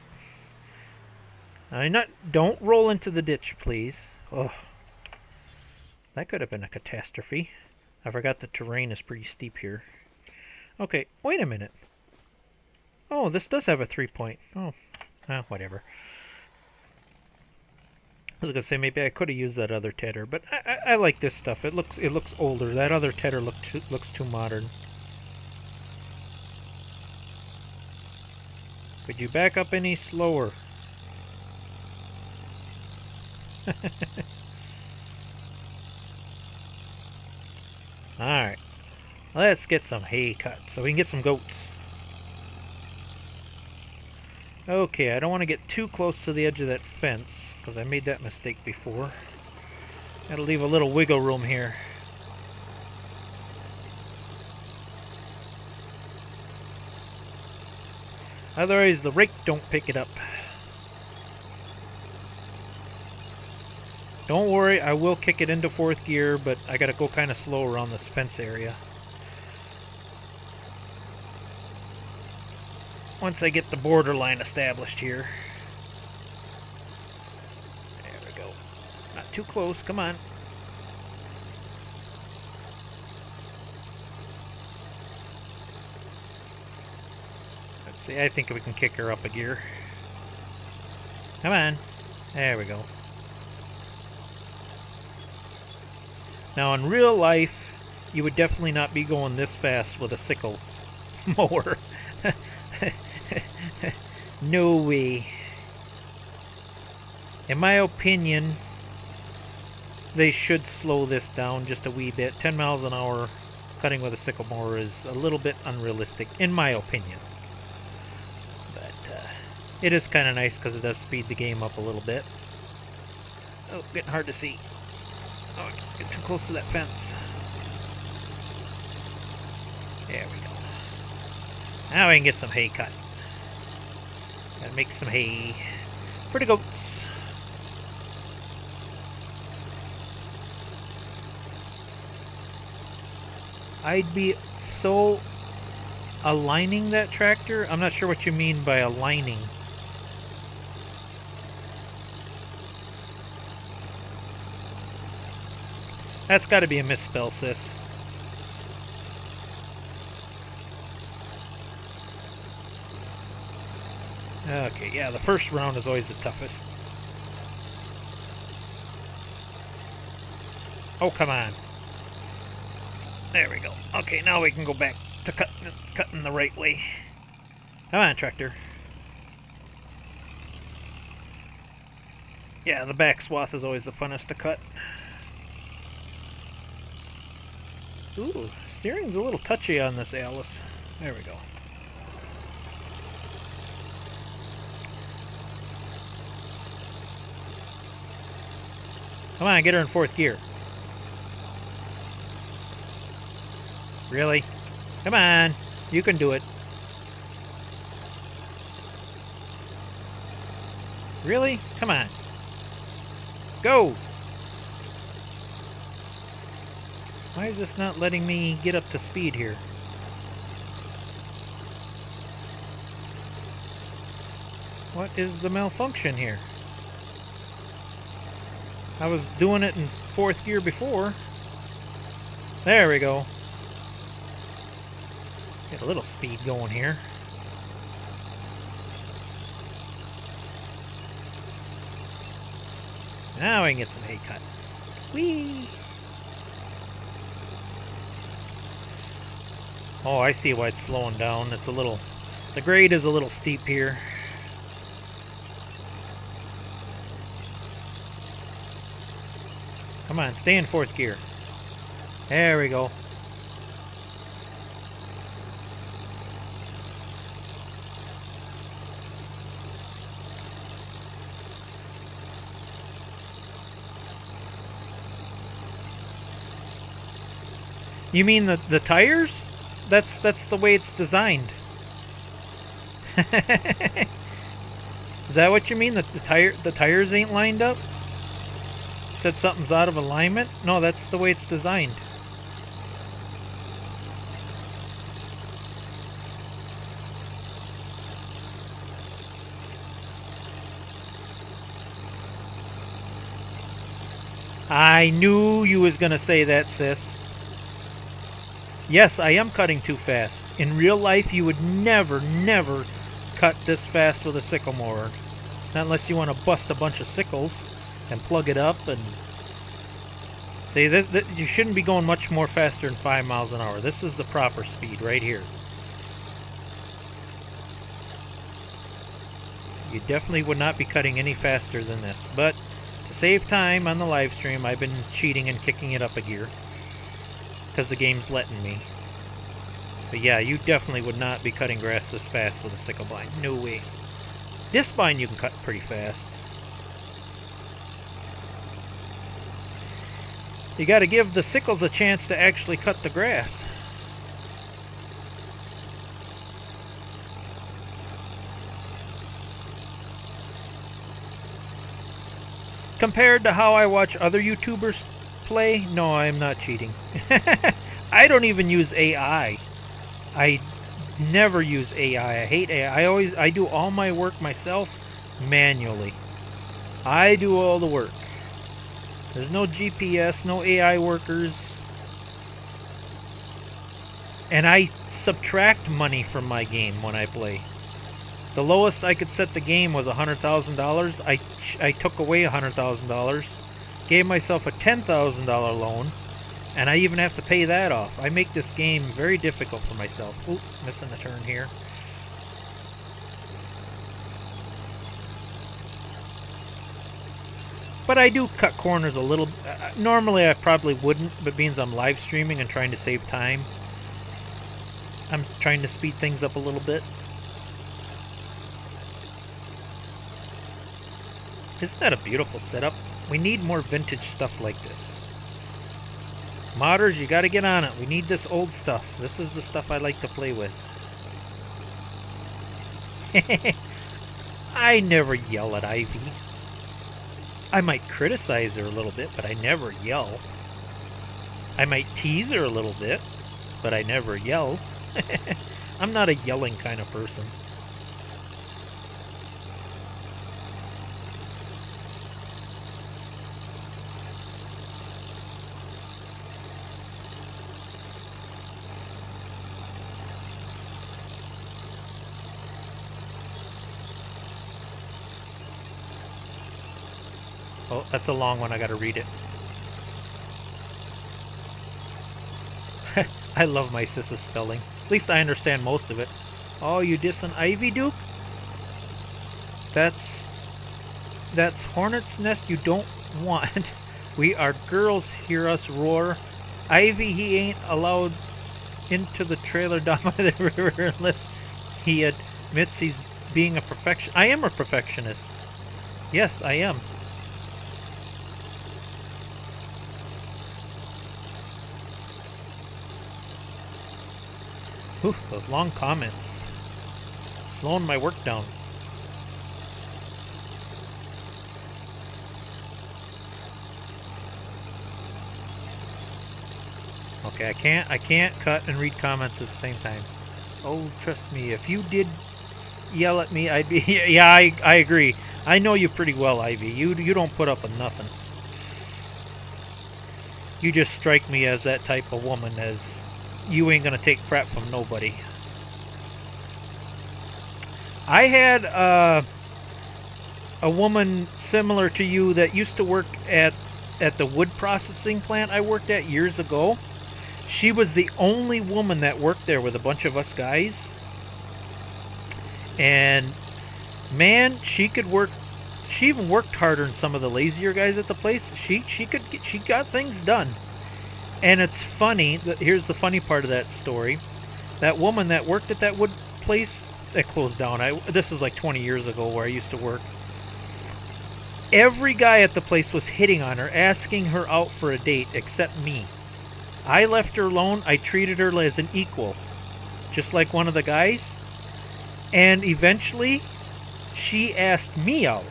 Speaker 1: Don't roll into the ditch, please. Oh, that could have been a catastrophe. I forgot the terrain is pretty steep here. Okay, wait a minute. Oh, this does have a 3-point. Oh, whatever. I was gonna say maybe I could have used that other tedder, but I like this stuff. It looks older. That other tedder looks too modern. Could you back up any slower? Alright. Let's get some hay cut so we can get some goats. Okay, I don't want to get too close to the edge of that fence, because I made that mistake before. Gotta leave a little wiggle room here. Otherwise the rake don't pick it up. Don't worry, I will kick it into 4th gear, but I gotta go kind of slow around this fence area. Once I get the borderline established here. too close. Come on. Let's see. I think we can kick her up a gear. Come on. There we go. Now, in real life, you would definitely not be going this fast with a sickle mower. No way. In my opinion, they should slow this down just a wee bit. 10 miles an hour cutting with a sickle mower is a little bit unrealistic, in my opinion. But it is kind of nice because it does speed the game up a little bit. Oh, getting hard to see. Oh, get too close to that fence. There we go. Now we can get some hay cut. Gotta make some hay for the goats. I'd be so aligning that tractor. I'm not sure what you mean by aligning. That's got to be a misspell, sis. Okay, yeah, the first round is always the toughest. Oh, come on. There we go. Okay, now we can go back to cutting the right way. Come on, tractor. Yeah, the back swath is always the funnest to cut. Ooh, steering's a little touchy on this Alice. There we go. Come on, get her in fourth gear. Really? Come on, you can do it. Really? Come on. Go! Why is this not letting me get up to speed here? What is the malfunction here? I was doing it in fourth gear before. There we go. Get a little speed going here. Now we can get some hay cut. Whee! Oh, I see why it's slowing down. It's a little... The grade is a little steep here. Come on, stay in fourth gear. There we go. You mean the tires? That's the way it's designed. Is that what you mean? That the tires ain't lined up? Said something's out of alignment? No, that's the way it's designed. I knew you was gonna say that, sis. Yes, I am cutting too fast. In real life, you would never cut this fast with a sickle mower. Not unless you want to bust a bunch of sickles and plug it up and... See, you shouldn't be going much more faster than 5 miles an hour. This is the proper speed right here. You definitely would not be cutting any faster than this. But to save time on the live stream, I've been cheating and kicking it up a gear. Because the game's letting me. But yeah, you definitely would not be cutting grass this fast with a sickle bind. No way. This bind you can cut pretty fast. You got to give the sickles a chance to actually cut the grass. Compared to how I watch other YouTubers play, no, I'm not cheating. I don't even use AI. I never use AI. I hate AI. I do all my work myself manually. I do all the work. There's no GPS, no AI workers. And I subtract money from my game when I play. The lowest I could set the game was $100,000. I took away $100,000, gave myself a $10,000 loan, and I even have to pay that off. I make this game very difficult for myself. Oop, missing a turn here. But I do cut corners a little. Normally I probably wouldn't, but being I'm live streaming and trying to save time, I'm trying to speed things up a little bit. Isn't that a beautiful setup? We need more vintage stuff like this. Modders, you gotta get on it. We need this old stuff. This is the stuff I like to play with. I never yell at Ivy. I might criticize her a little bit, but I never yell. I might tease her a little bit, but I never yell. I'm not a yelling kind of person. Oh, that's a long one. I gotta read it. I love my sis's spelling. At least I understand most of it. Oh, you dissing Ivy, Duke? That's hornet's nest you don't want. We are girls, hear us roar. Ivy, he ain't allowed into the trailer down by the river unless he admits he's being a perfectionist. I am a perfectionist. Yes, I am. Whew, those long comments. Slowing my work down. Okay, I can't cut and read comments at the same time. Oh, trust me, if you did yell at me, I'd be... Yeah, I agree. I know you pretty well, Ivy. You don't put up with nothing. You just strike me as that type of woman, as you ain't gonna take crap from nobody. I had a woman similar to you that used to work at the wood processing plant I worked at years ago. She was the only woman that worked there with a bunch of us guys. And man, she could work. She even worked harder than some of the lazier guys at the place. She got things done. And it's funny, here's the funny part of that story. That woman that worked at that wood place that closed down, this is like 20 years ago where I used to work. Every guy at the place was hitting on her, asking her out for a date, except me. I left her alone. I treated her as an equal, just like one of the guys. And eventually, she asked me out.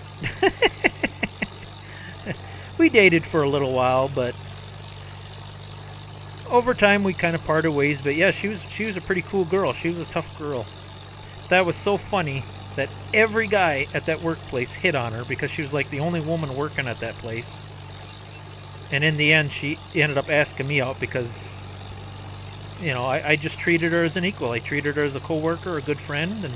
Speaker 1: We dated for a little while, but over time we kind of parted ways. But yeah, she was a pretty cool girl. She was a tough girl. That was so funny that every guy at that workplace hit on her because she was like the only woman working at that place. And in the end, she ended up asking me out because, you know, I just treated her as an equal. I treated her as a coworker, a good friend, and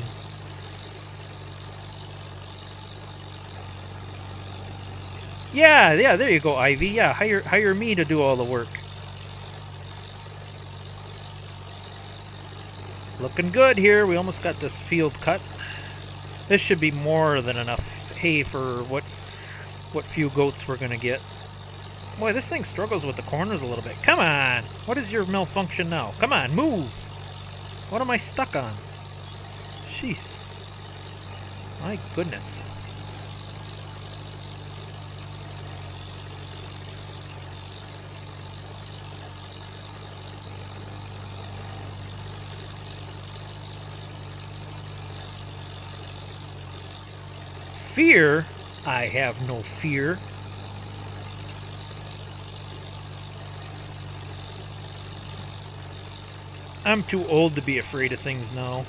Speaker 1: yeah, there you go, Ivy. Yeah, hire me to do all the work. Looking good here. We almost got this field cut. This should be more than enough hay for what few goats we're gonna get. Boy, this thing struggles with the corners a little bit. Come on! What is your malfunction now? Come on, move! What am I stuck on? Jeez. My goodness. Fear? I have no fear. I'm too old to be afraid of things now.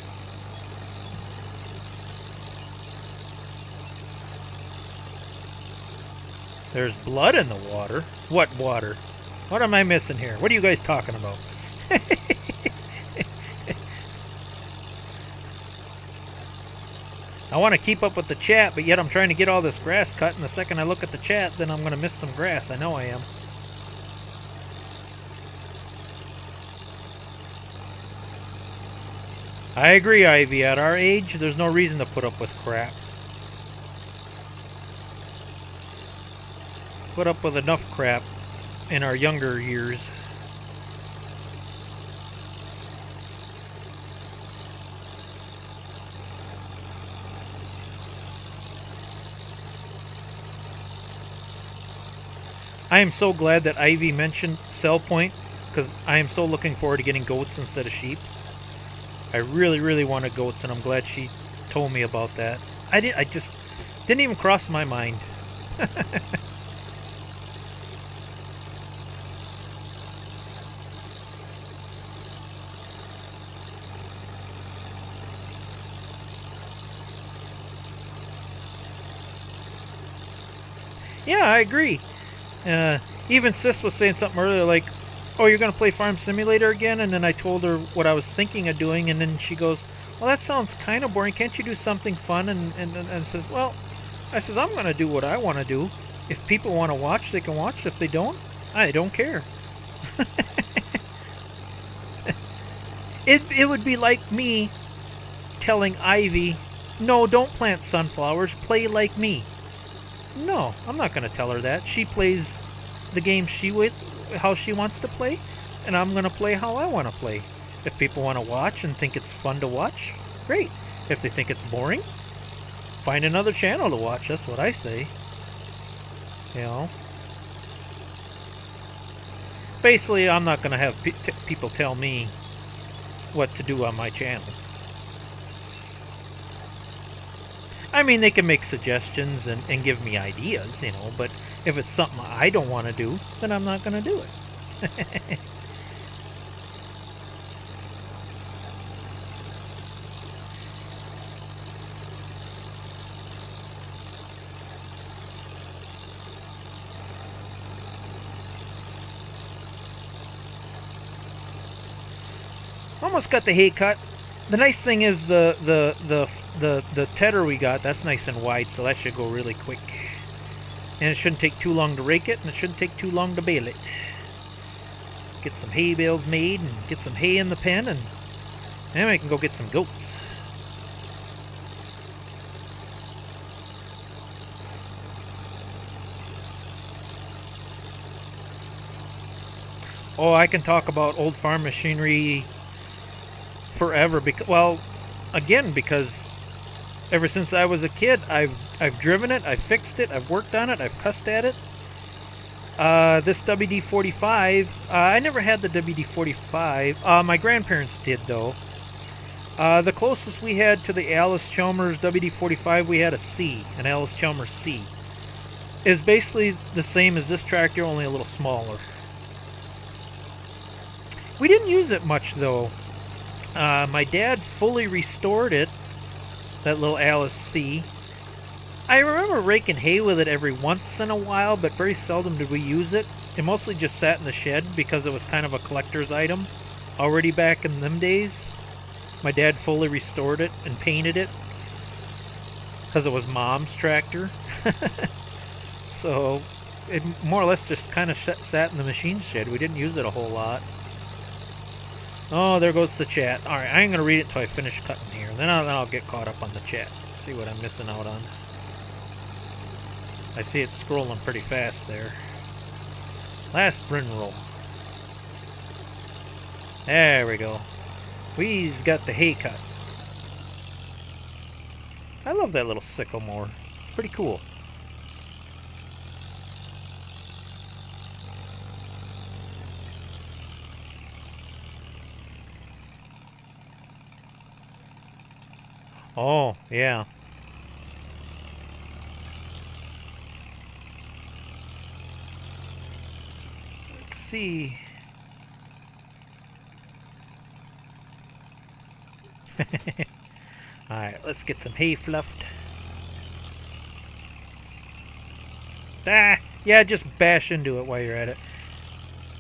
Speaker 1: There's blood in the water? What water? What am I missing here? What are you guys talking about? I want to keep up with the chat, but yet I'm trying to get all this grass cut, and the second I look at the chat, then I'm going to miss some grass. I know I am. I agree, Ivy. At our age, there's no reason to put up with crap. Put up with enough crap in our younger years. I am so glad that Ivy mentioned sell point, because I am so looking forward to getting goats instead of sheep. I really, really wanted goats, and I'm glad she told me about that. I just didn't even cross my mind. Yeah, I agree. Even Sis was saying something earlier like, oh, you're going to play Farm Simulator again? And then I told her what I was thinking of doing, and then she goes, well, that sounds kind of boring. Can't you do something fun? And says, well, I says, I'm going to do what I want to do. If people want to watch, they can watch. If they don't, I don't care. It would be like me telling Ivy, no, don't plant sunflowers. Play like me. No, I'm not going to tell her that. She plays the game how she wants to play, and I'm going to play how I want to play. If people want to watch and think it's fun to watch, great. If they think it's boring, find another channel to watch. That's what I say. You know? Basically, I'm not going to have people tell me what to do on my channel. I mean, they can make suggestions and give me ideas, you know, but if it's something I don't want to do, then I'm not going to do it. Almost got the hay cut. The nice thing is the tedder we got, that's nice and wide, so that should go really quick. And it shouldn't take too long to rake it, and it shouldn't take too long to bale it. Get some hay bales made, and get some hay in the pen, and then we can go get some goats. Oh, I can talk about old farm machinery forever, because ever since I was a kid, I've driven it, I've fixed it, I've worked on it, I've cussed at it. This WD-45, I never had the WD-45. My grandparents did, though. The closest we had to the Alice Chalmers WD-45, we had an Alice Chalmers C. It's basically the same as this tractor, only a little smaller. We didn't use it much, though. My dad fully restored it, that little Alice C. I remember raking hay with it every once in a while, but very seldom did we use it. It mostly just sat in the shed because it was kind of a collector's item already back in them days. My dad fully restored it and painted it because it was Mom's tractor. So it more or less just kind of sat in the machine shed. We didn't use it a whole lot. Oh, there goes the chat. Alright, I ain't going to read it until I finish cutting here. Then I'll get caught up on the chat. See what I'm missing out on. I see it scrolling pretty fast there. Last Bryn roll. There we go. We's got the hay cut. I love that little sickle mower. Pretty cool. Oh, yeah. Let's see. Alright, let's get some hay fluffed. Ah! Yeah, just bash into it while you're at it.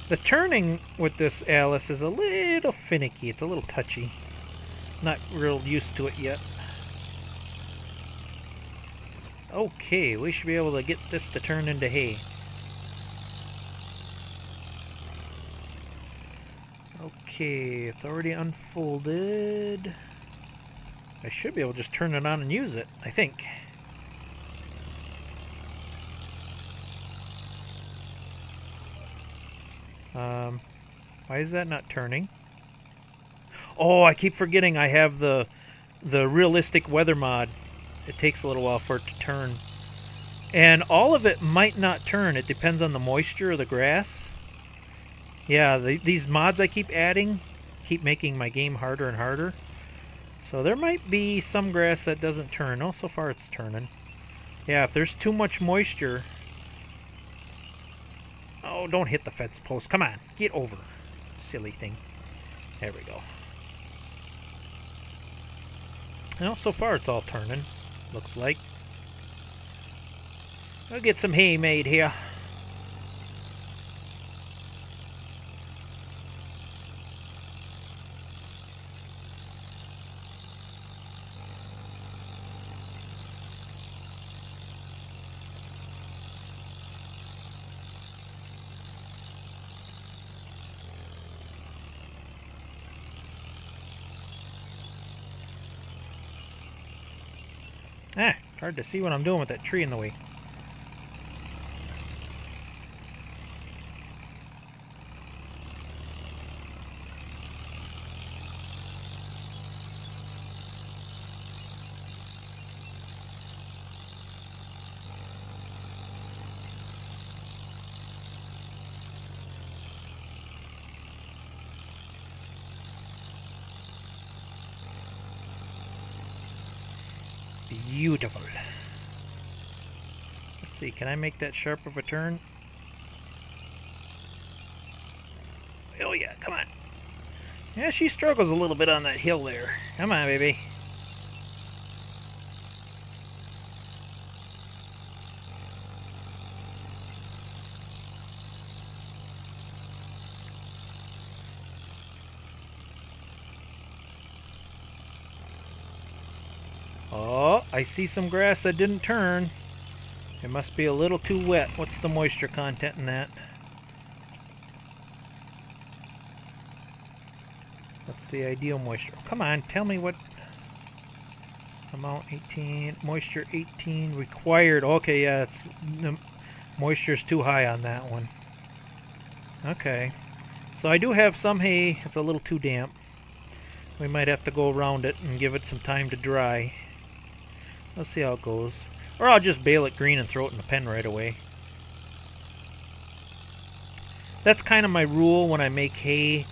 Speaker 1: The turning with this Alice is a little finicky. It's a little touchy. Not real used to it yet. Okay, we should be able to get this to turn into hay. Okay, it's already unfolded. I should be able to just turn it on and use it, I think. Why is that not turning? Oh, I keep forgetting I have the realistic weather mod. It takes a little while for it to turn. And all of it might not turn. It depends on the moisture of the grass. Yeah, these mods I keep adding keep making my game harder and harder. So there might be some grass that doesn't turn. Oh, so far it's turning. Yeah, if there's too much moisture... Oh, don't hit the fence post. Come on, get over. Silly thing. There we go. Well, so far it's all turning. Looks like. I'll get some hay made here. Hard to see what I'm doing with that tree in the way. Beautiful. Let's see, can I make that sharp of a turn? Oh yeah, come on. Yeah, she struggles a little bit on that hill there. Come on, baby. Oh, I see some grass that didn't turn. It must be a little too wet. What's the moisture content in that? What's the ideal moisture? Come on, tell me what amount. 18, moisture 18 required. Okay, yeah, the moisture's too high on that one. Okay, so I do have some hay. It's a little too damp. We might have to go around it and give it some time to dry. Let's see how it goes. Or I'll just bale it green and throw it in the pen right away. That's kind of my rule when I make hay.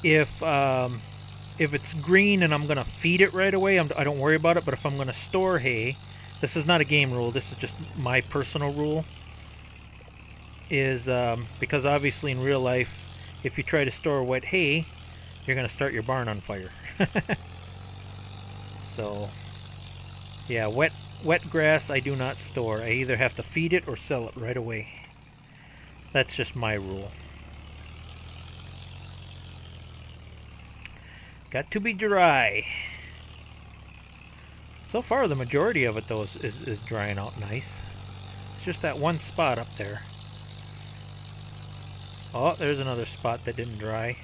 Speaker 1: If it's green and I'm going to feed it right away, I don't worry about it. But if I'm going to store hay, this is not a game rule. This is just my personal rule. Is because obviously in real life, if you try to store wet hay, you're going to start your barn on fire. So... yeah, wet grass I do not store. I either have to feed it or sell it right away. That's just my rule. Got to be dry. So far the majority of it though is drying out nice. It's just that one spot up there. Oh, there's another spot that didn't dry.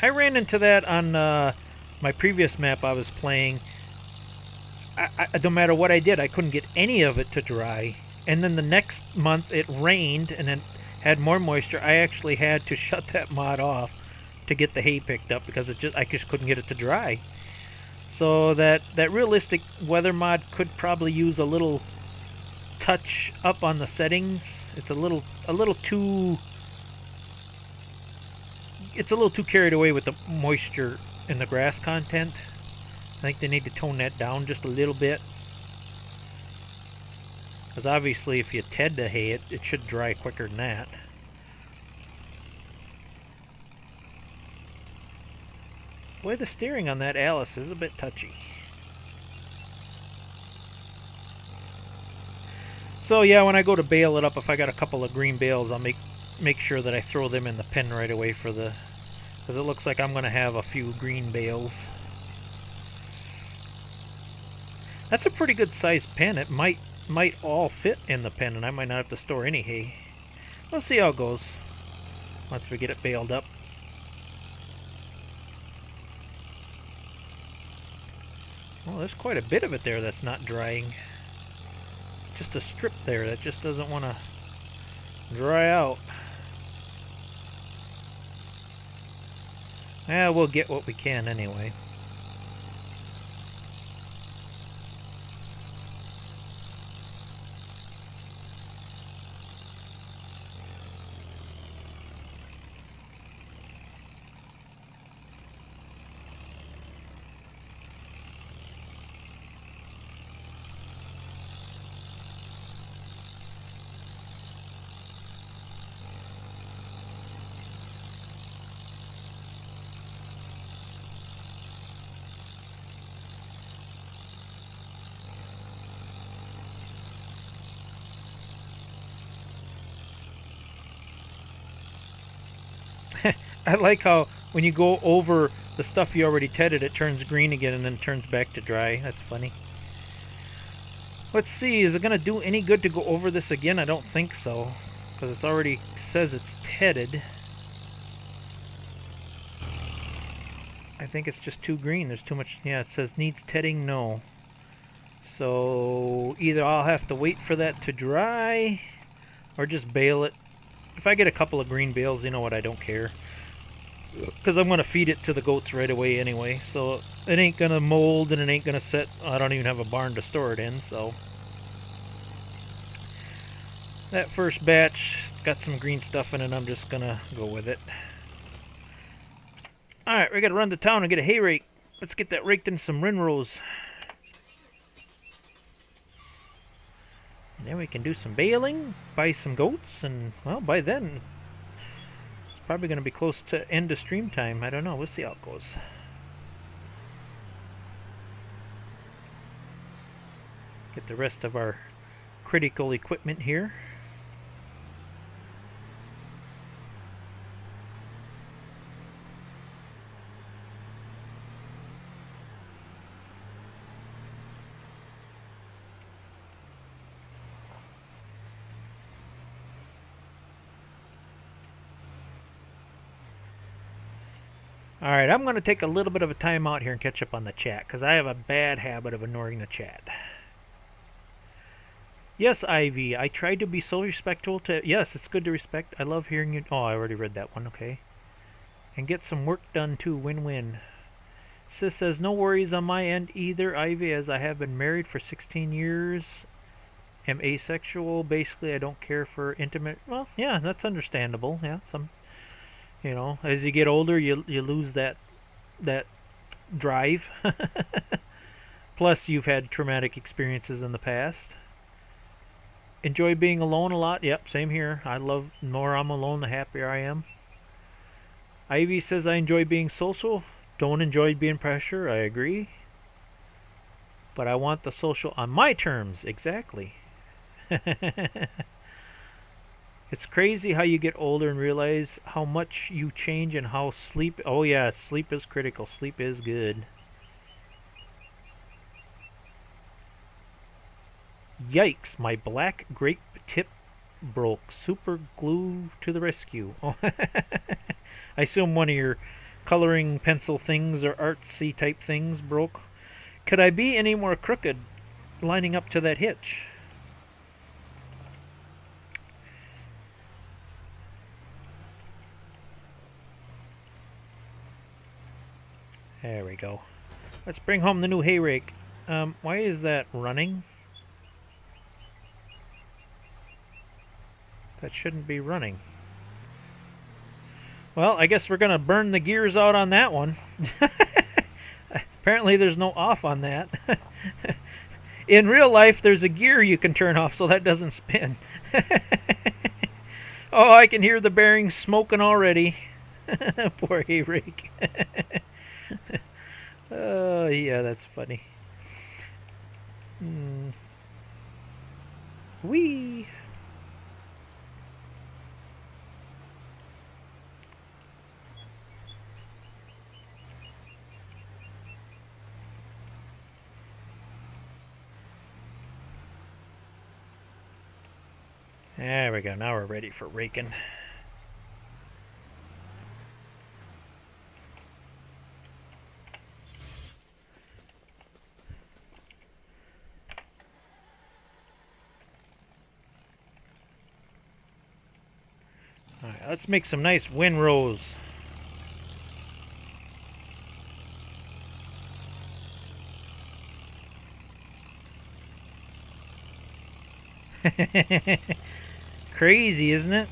Speaker 1: I ran into that on my previous map I was playing. No matter what I did, I couldn't get any of it to dry. And then the next month it rained and it had more moisture. I actually had to shut that mod off to get the hay picked up because I just couldn't get it to dry. So that realistic weather mod could probably use a little touch up on the settings. It's a little too... it's a little too carried away with the moisture and the grass content. I think they need to tone that down just a little bit. Because obviously if you ted the hay, it should dry quicker than that. Boy, the steering on that Alice is a bit touchy. So yeah, when I go to bale it up, if I got a couple of green bales, I'll make sure that I throw them in the pen right away for the, because it looks like I'm going to have a few green bales. That's a pretty good sized pen. It might all fit in the pen, and I might not have to store any hay. We'll see how it goes once we get it baled up. Well, there's quite a bit of it there that's not drying. Just a strip there that just doesn't want to dry out. Yeah, we'll get what we can anyway. I like how when you go over the stuff you already tedded, it turns green again and then turns back to dry. That's funny. Let's see, is it going to do any good to go over this again? I don't think so, because it already says it's tedded. I think it's just too green. There's too much. Yeah, it says needs tedding, no. So either I'll have to wait for that to dry or just bale it. If I get a couple of green bales, you know what, I don't care. Because I'm going to feed it to the goats right away anyway. So it ain't going to mold and it ain't going to set. I don't even have a barn to store it in. So that first batch got some green stuff in it. I'm just going to go with it. Alright, we got to run to town and get a hay rake. Let's get that raked in some rinrows. And then we can do some baling, buy some goats, and, well, by then probably going to be close to end of stream time. I don't know. We'll see how it goes. Get the rest of our critical equipment here. Alright, I'm going to take a little bit of a time out here and catch up on the chat, because I have a bad habit of ignoring the chat. Yes, Ivy, I tried to be so respectful to... Yes, it's good to respect. I love hearing you... Oh, I already read that one, okay. And get some work done too, win-win. Sis says, no worries on my end either, Ivy, as I have been married for 16 years. Am asexual. Basically, I don't care for intimate... Well, yeah, that's understandable. Yeah, some... You know, as you get older, you lose that drive. Plus, you've had traumatic experiences in the past. Enjoy being alone a lot. Yep, same here. I love the more I'm alone, the happier I am. Ivy says I enjoy being social. Don't enjoy being pressure. I agree. But I want the social on my terms. Exactly. It's crazy how you get older and realize how much you change and how sleep... Oh yeah, sleep is critical. Sleep is good. Yikes, my black grape tip broke. Super glue to the rescue. Oh, I assume one of your coloring pencil things or artsy type things broke. Could I be any more crooked lining up to that hitch? There we go. Let's bring home the new hay rake. Why is that running? That shouldn't be running. Well, I guess we're going to burn the gears out on that one. Apparently there's no off on that. In real life, there's a gear you can turn off so that doesn't spin. Oh, I can hear the bearings smoking already. Poor hay rake. Oh, yeah, that's funny. Whee! There we go. Now we're ready for raking. Alright, let's make some nice windrows. Crazy, isn't it?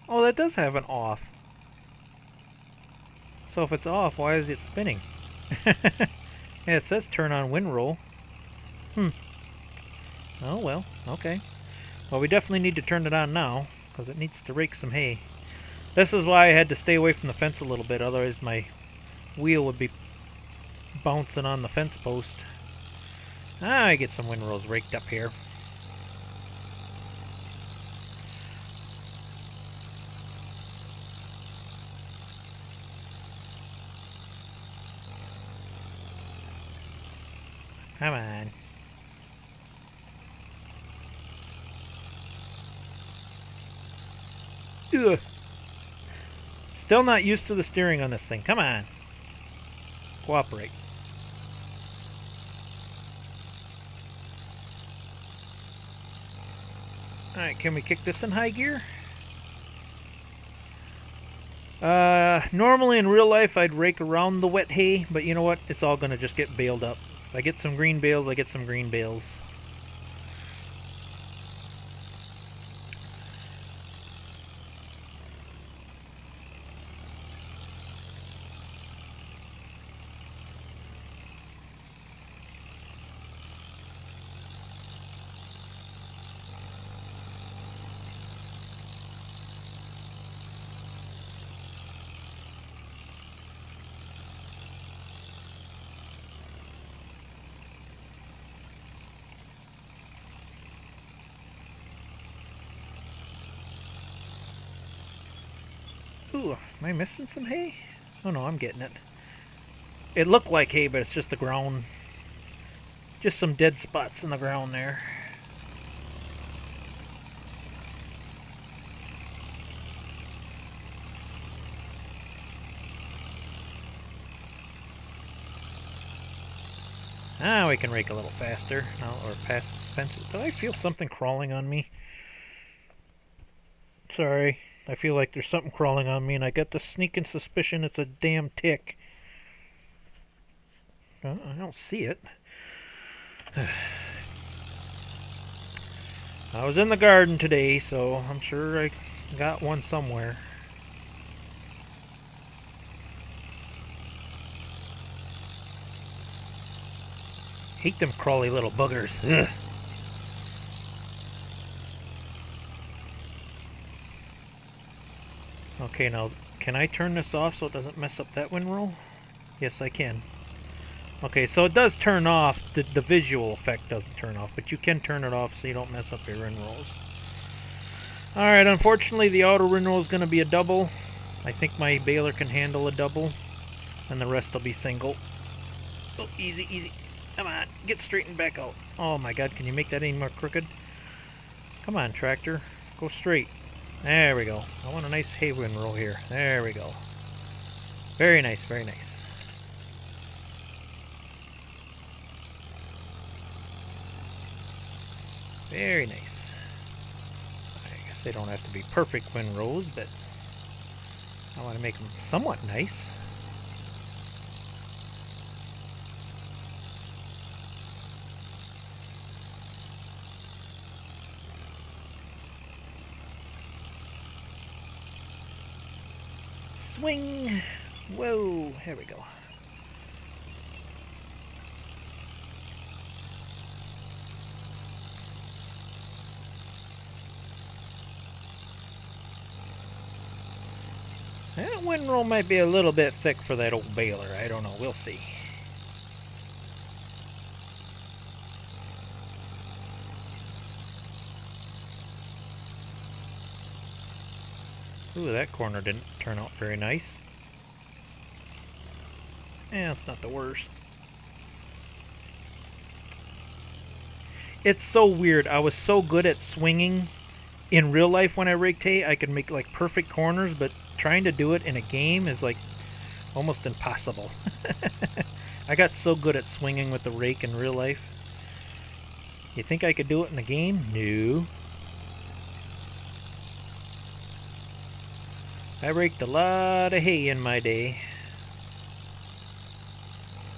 Speaker 1: Oh, that does have an off. So if it's off, why is it spinning? Yeah, it says turn on windrow. Oh well, okay. Well, we definitely need to turn it on now, because it needs to rake some hay. This is why I had to stay away from the fence a little bit, otherwise my wheel would be bouncing on the fence post. I get some windrows raked up here. Come on. Ugh. Still not used to the steering on this thing. Come on. Cooperate. Alright, can we kick this in high gear? Normally in real life I'd rake around the wet hay, but you know what? It's all gonna just get baled up. If I get some green bales, I get some green bales. Ooh, am I missing some hay? Oh no, I'm getting it. It looked like hay, but it's just the ground. Just some dead spots in the ground there. Ah, we can rake a little faster now, or past the fences. Do I feel something crawling on me? Sorry, I feel like there's something crawling on me, and I got the sneaking suspicion it's a damn tick. I don't see it. I was in the garden today, so I'm sure I got one somewhere. Hate them crawly little buggers. Ugh. Okay, now, can I turn this off so it doesn't mess up that windrow? Yes, I can. Okay, so it does turn off. The visual effect doesn't turn off, but you can turn it off so you don't mess up your windrows. Alright, unfortunately the outer windrow is going to be a double. I think my baler can handle a double, and the rest will be single. Oh, easy, easy. Come on, get straightened back out. Oh my god, can you make that any more crooked? Come on, tractor. Go straight. There we go. I want a nice hay windrow here. There we go. Very nice, very nice. Very nice. I guess they don't have to be perfect windrows, but I want to make them somewhat nice. Swing! Whoa! Here we go. That windrow might be a little bit thick for that old baler. I don't know. We'll see. Ooh, that corner didn't turn out very nice. Yeah, it's not the worst. It's so weird. I was so good at swinging in real life when I raked hay. I could make like perfect corners, but trying to do it in a game is like almost impossible. I got so good at swinging with the rake in real life. You think I could do it in a game? No. I raked a lot of hay in my day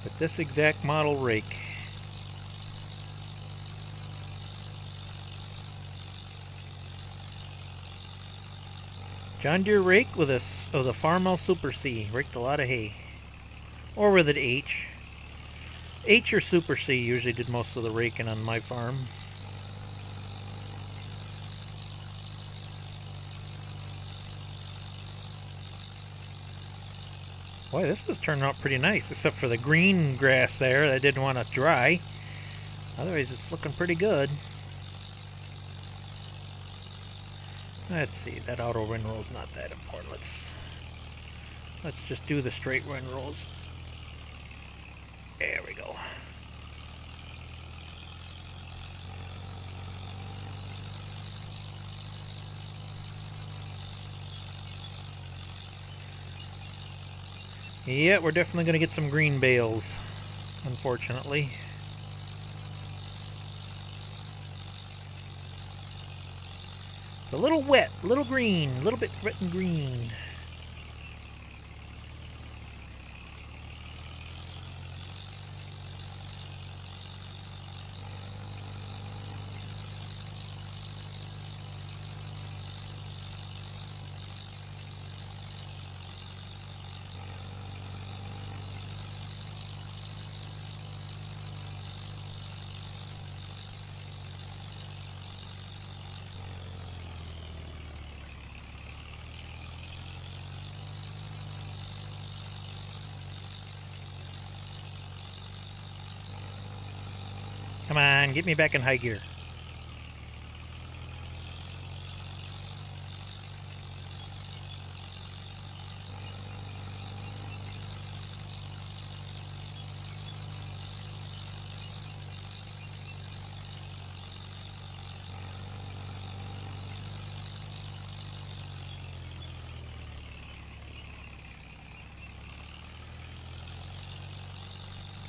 Speaker 1: with this exact model rake. John Deere rake with a Farmall Super C. Raked a lot of hay. Or with an H. H or Super C usually did most of the raking on my farm. Boy, this is turning out pretty nice, except for the green grass there that didn't want to dry. Otherwise, it's looking pretty good. Let's see, that outer windrow is not that important. Let's just do the straight windrows. There we go. Yeah, we're definitely going to get some green bales, unfortunately. It's a little wet, a little green, a little bit wet and green. Come on, get me back in high gear.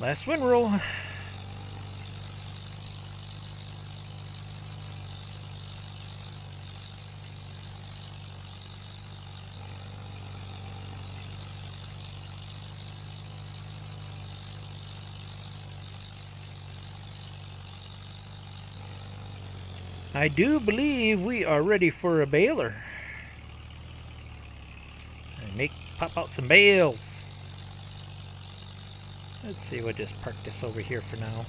Speaker 1: Last windrow. I do believe we are ready for a baler. Pop out some bales. Let's see, we'll just park this over here for now.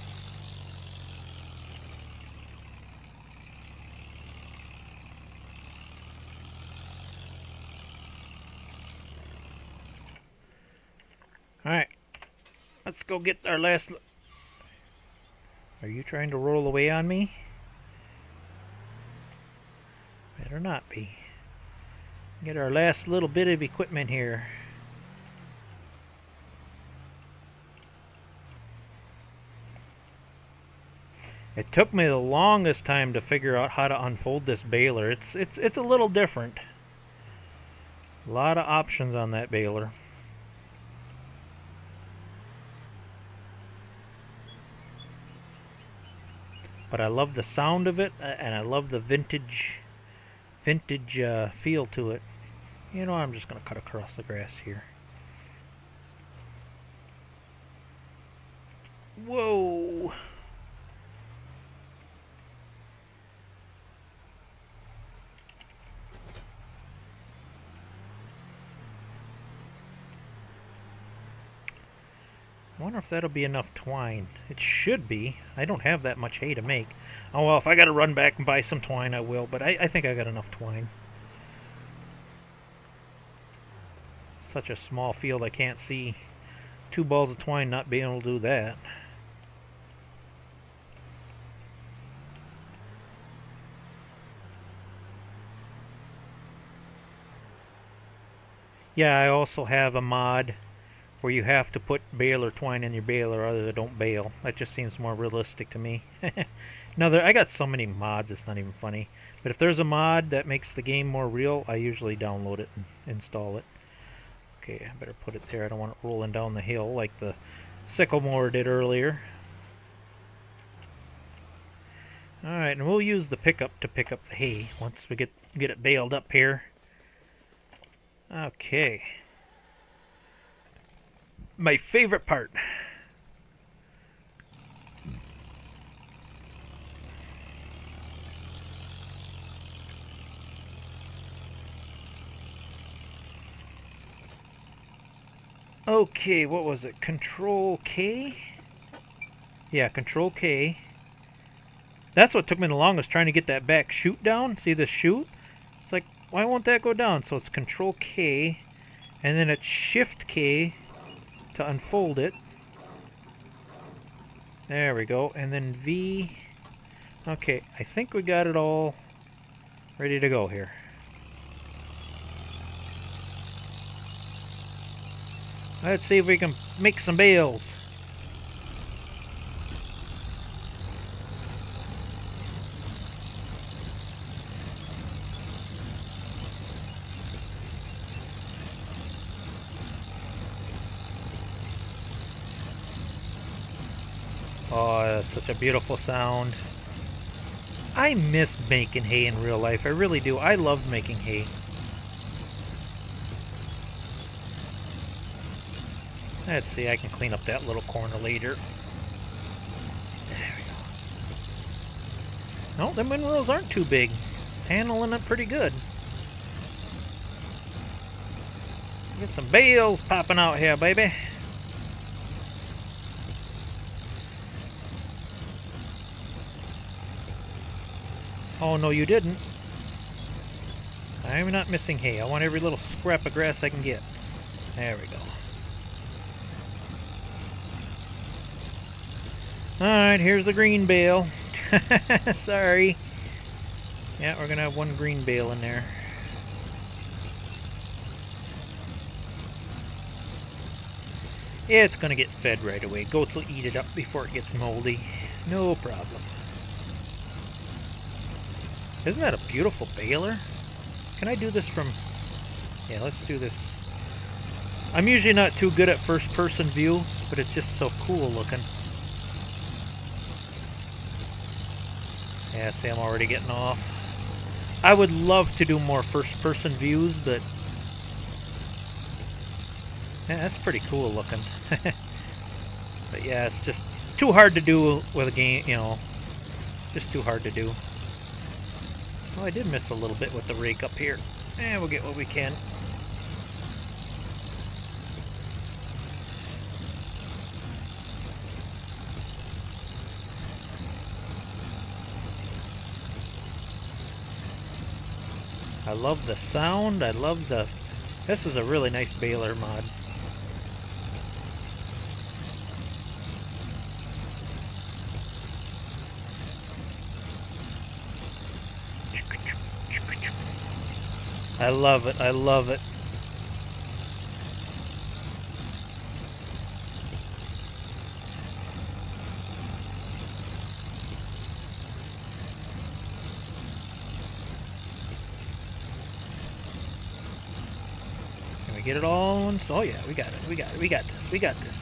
Speaker 1: Alright, let's go get our last... Are you trying to roll away on me? Better not be. Get our last little bit of equipment here. It took me the longest time to figure out how to unfold this baler. It's a little different. A lot of options on that baler. But I love the sound of it, and I love the vintage feel to it. You know, I'm just going to cut across the grass here. Whoa! I wonder if that'll be enough twine. It should be. I don't have that much hay to make. Oh well, if I gotta run back and buy some twine, I will, but I think I got enough twine. such a small field I can't see 2 balls of twine not being able to do that. Yeah, I also have a mod where you have to put baler twine in your baler, other than don't bale. That just seems more realistic to me. I got so many mods, it's not even funny. But if there's a mod that makes the game more real, I usually download it and install it. Okay, I better put it there. I don't want it rolling down the hill like the sycamore did earlier. Alright, and we'll use the pickup to pick up the hay once we get it baled up here. Okay. My favorite part. Okay, what was it? Control K? Yeah, Control K. That's what took me the longest, trying to get that back chute down. See the chute? It's like, why won't that go down? So it's Control K, and then it's Shift K to unfold it. There we go. And then V. Okay, I think we got it all ready to go here. Let's see if we can make some bales. Oh, that's such a beautiful sound. I miss making hay in real life. I really do. I love making hay. Let's see, I can clean up that little corner later. There we go. No, the minerals aren't too big. Handling it pretty good. Get some bales popping out here, baby. Oh, no, you didn't. I'm not missing hay. I want every little scrap of grass I can get. There we go. Alright, here's the green bale. Sorry. Yeah, we're gonna have one green bale in there. Yeah, it's gonna get fed right away. Goats will eat it up before it gets moldy. No problem. Isn't that a beautiful baler? Can I do this from... Yeah, let's do this. I'm usually not too good at first-person view, but it's just so cool looking. Yeah, see, I'm already getting off. I would love to do more first-person views, but... Yeah, that's pretty cool looking. But yeah, it's just too hard to do with a game, you know. Just too hard to do. Oh, I did miss a little bit with the rake up here. We'll get what we can. I love the sound. I love the... This is a really nice baler mod. I love it. I love it. Can we get it all? Oh yeah, we got it. We got it. We got this. We got this.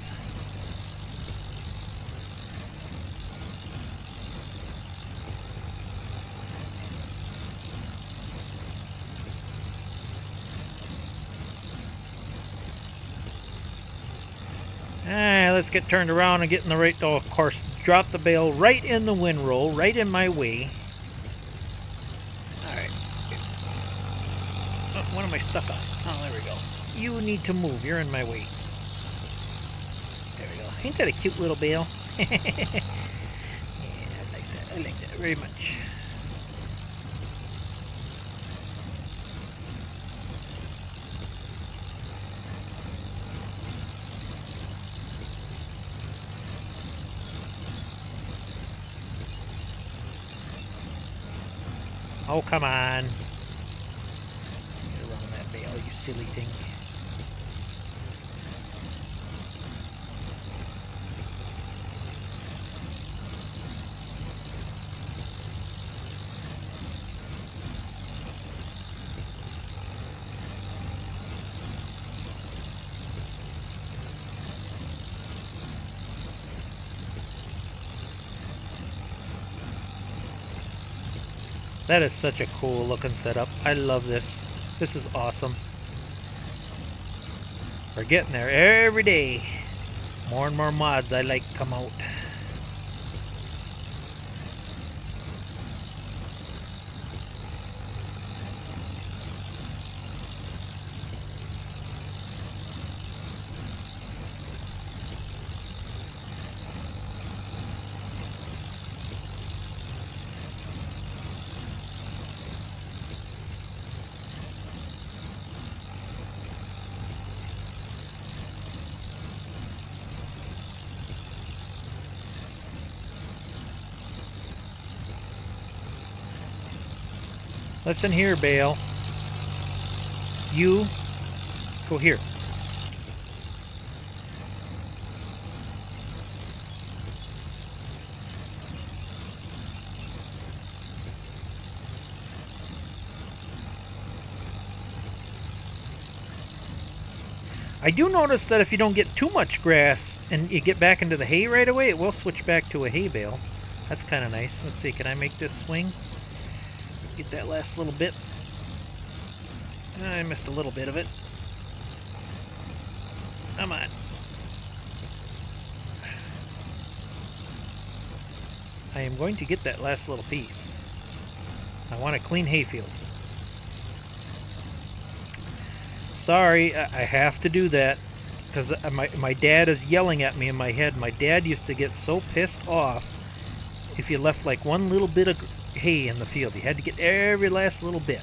Speaker 1: Alright, let's get turned around and get in the right... Oh, of course, drop the bale right in the windrow, right in my way. Alright. Oh, what am I stuck on? Oh, there we go. You need to move. You're in my way. There we go. Ain't that a cute little bale? Yeah, I like that. I like that very much. Oh, come on. Get around that bale, you silly thing. That is such a cool looking setup. I love this. This is awesome. We're getting there every day. More and more mods I like come out. Listen here, Bale. You go here. I do notice that if you don't get too much grass and you get back into the hay right away, it will switch back to a hay bale. That's kind of nice. Let's see, can I make this swing? Get that last little bit. I missed a little bit of it. Come on. I am going to get that last little piece. I want a clean hayfield. Sorry, I have to do that because my dad is yelling at me in my head. My dad used to get so pissed off if you left like one little bit of hay in the field. You had to get every last little bit.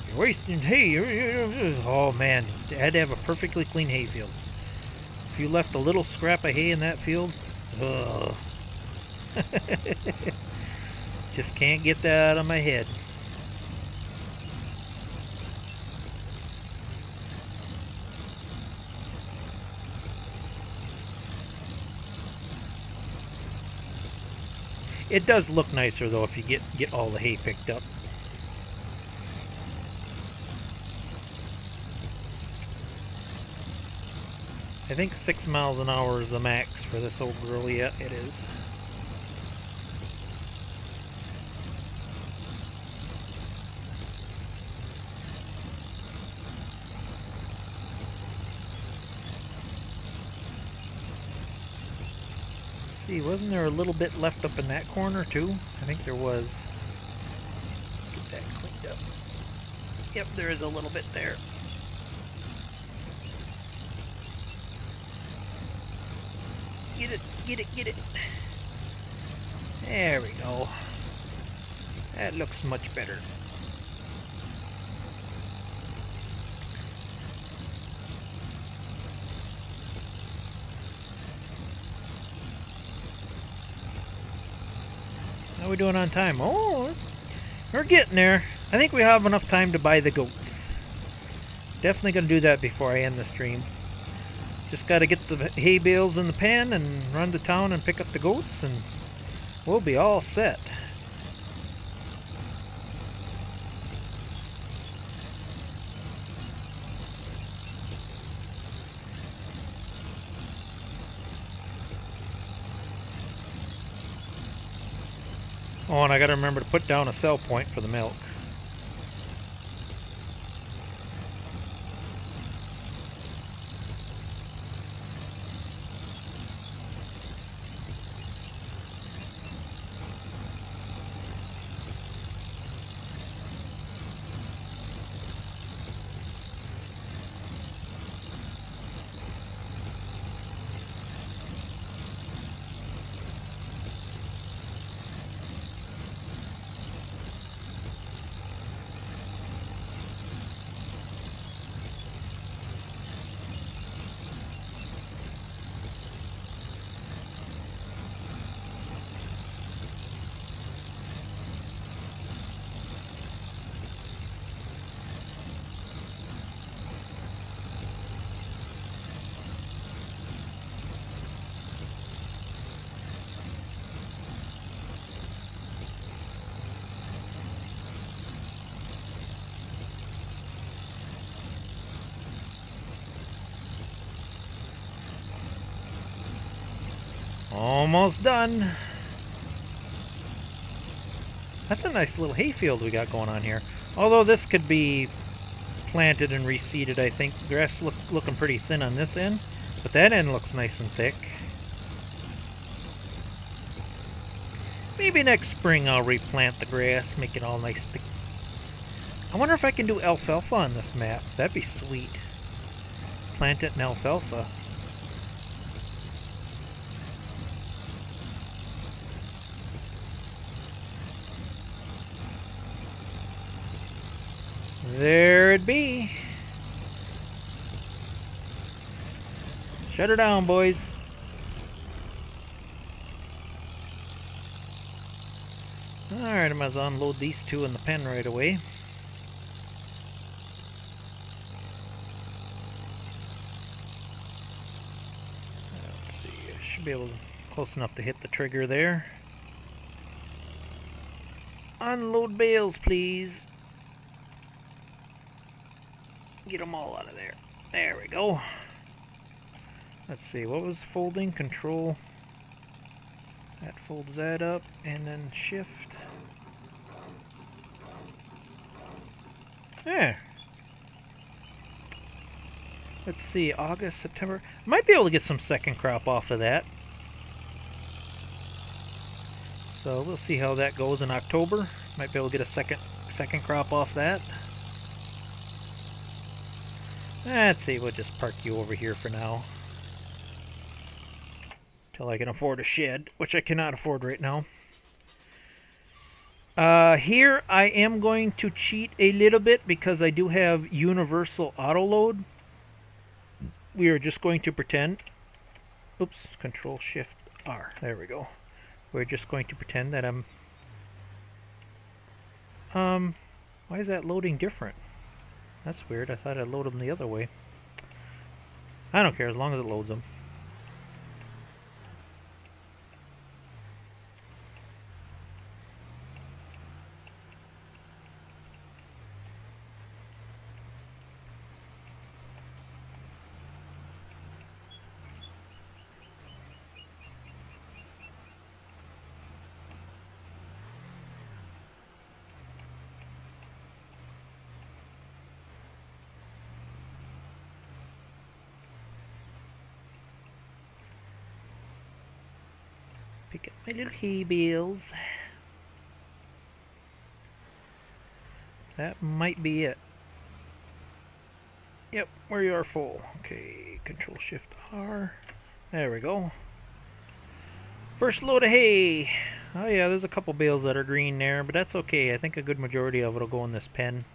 Speaker 1: You're wasting hay. Oh man, you had to have a perfectly clean hay field. If you left a little scrap of hay in that field, ugh. Just can't get that out of my head. It does look nicer though if you get all the hay picked up. I think 6 miles an hour is the max for this old girl. Yeah, it is. See, wasn't there a little bit left up in that corner too? I think there was. Get that cleaned up. Yep, there is a little bit there. Get it, get it, get it. There we go. That looks much better. How are we doing on time? Oh, we're getting there. I think we have enough time to buy the goats. Definitely going to do that before I end the stream. Just got to get the hay bales in the pen and run to town and pick up the goats and we'll be all set. Oh, and I got to remember to put down a sell point for the milk. Almost done. That's a nice little hayfield we got going on here. Although this could be planted and reseeded, I think. The grass looking pretty thin on this end, but that end looks nice and thick. Maybe next spring I'll replant the grass, make it all nice thick. I wonder if I can do alfalfa on this map. That'd be sweet. Plant it in alfalfa. There it be. Shut her down, boys. Alright, I might as well unload these two in the pen right away. Let's see, I should be able to, close enough to hit the trigger there. Unload bales, please. Get them all out of there. There we go. Let's see, what was folding? Control. That folds that up, and then shift. There. Let's see, August, September. Might be able to get some second crop off of that. So we'll see how that goes in October. Might be able to get a second crop off that. Let's see, we'll just park you over here for now. Till I can afford a shed, which I cannot afford right now. Here I am going to cheat a little bit because I do have universal auto load. We are just going to pretend. Oops, Control Shift R. There we go. We're just going to pretend that I'm. Why is that loading different? That's weird. I thought I'd load them the other way. I don't care as long as it loads them. Pick up my little hay bales. That might be it. Yep, we are full. Okay, Control Shift R. There we go. First load of hay. Oh yeah, there's a couple bales that are green there, but that's okay. I think a good majority of it will go in this pen.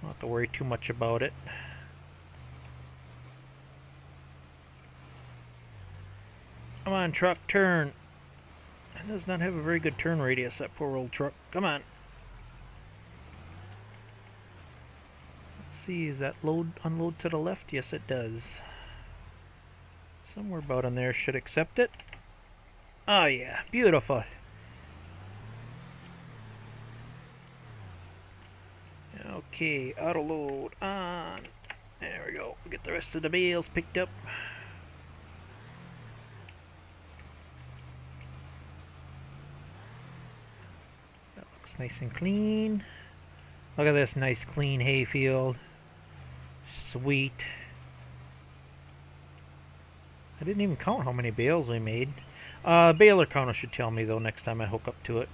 Speaker 1: Don't have to worry too much about it. Come on, truck, turn. It does not have a very good turn radius, that poor old truck. Come on. Let's see, is that unload to the left? Yes, it does. Somewhere about in there should accept it. Oh yeah, beautiful. Okay, auto load on. There we go. We'll get the rest of the bales picked up. Nice and clean. Look at this nice clean hayfield. Sweet. I didn't even count how many bales we made. Baler counter should tell me though next time I hook up to it.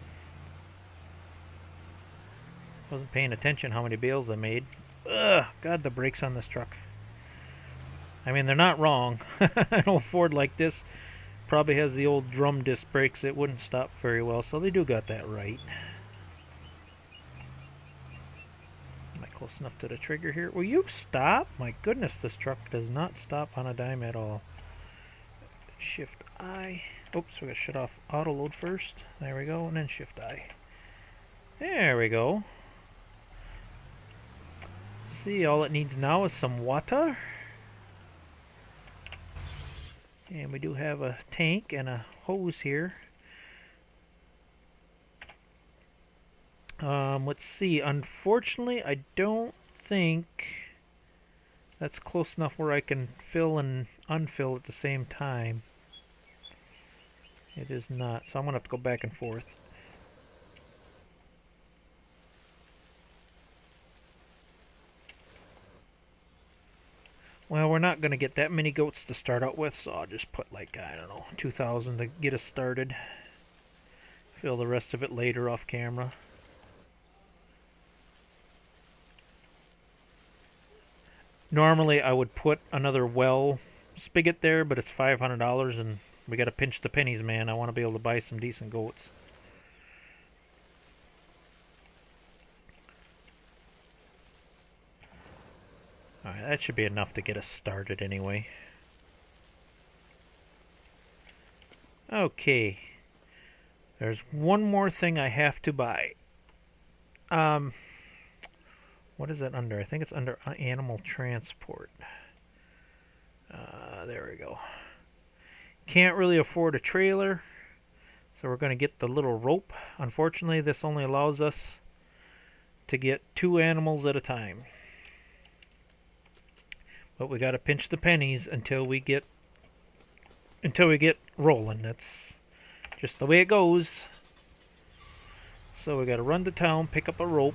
Speaker 1: Wasn't paying attention how many bales I made. Ugh, God, the brakes on this truck. I mean, they're not wrong. An old Ford like this probably has the old drum disc brakes. It wouldn't stop very well, so they do got that right. Close enough to the trigger here. Will you stop? My goodness, this truck does not stop on a dime at all. Shift I. Oops, we gotta shut off auto load first. There we go, and then Shift I. There we go. See, all it needs now is some water. And we do have a tank and a hose here. Let's see. Unfortunately, I don't think that's close enough where I can fill and unfill at the same time. It is not, so I'm going to have to go back and forth. Well, we're not going to get that many goats to start out with, so I'll just put like, I don't know, 2,000 to get us started. Fill the rest of it later off camera. Normally I would put another well spigot there, but it's $500 and we got to pinch the pennies, man. I want to be able to buy some decent goats. Alright, that should be enough to get us started anyway. Okay. There's one more thing I have to buy. What is that under? I think it's under animal transport. There we go. Can't really afford a trailer, so we're going to get the little rope. Unfortunately, this only allows us to get 2 animals at a time. But we got to pinch the pennies until we get rolling. That's just the way it goes. So we got to run to town, pick up a rope,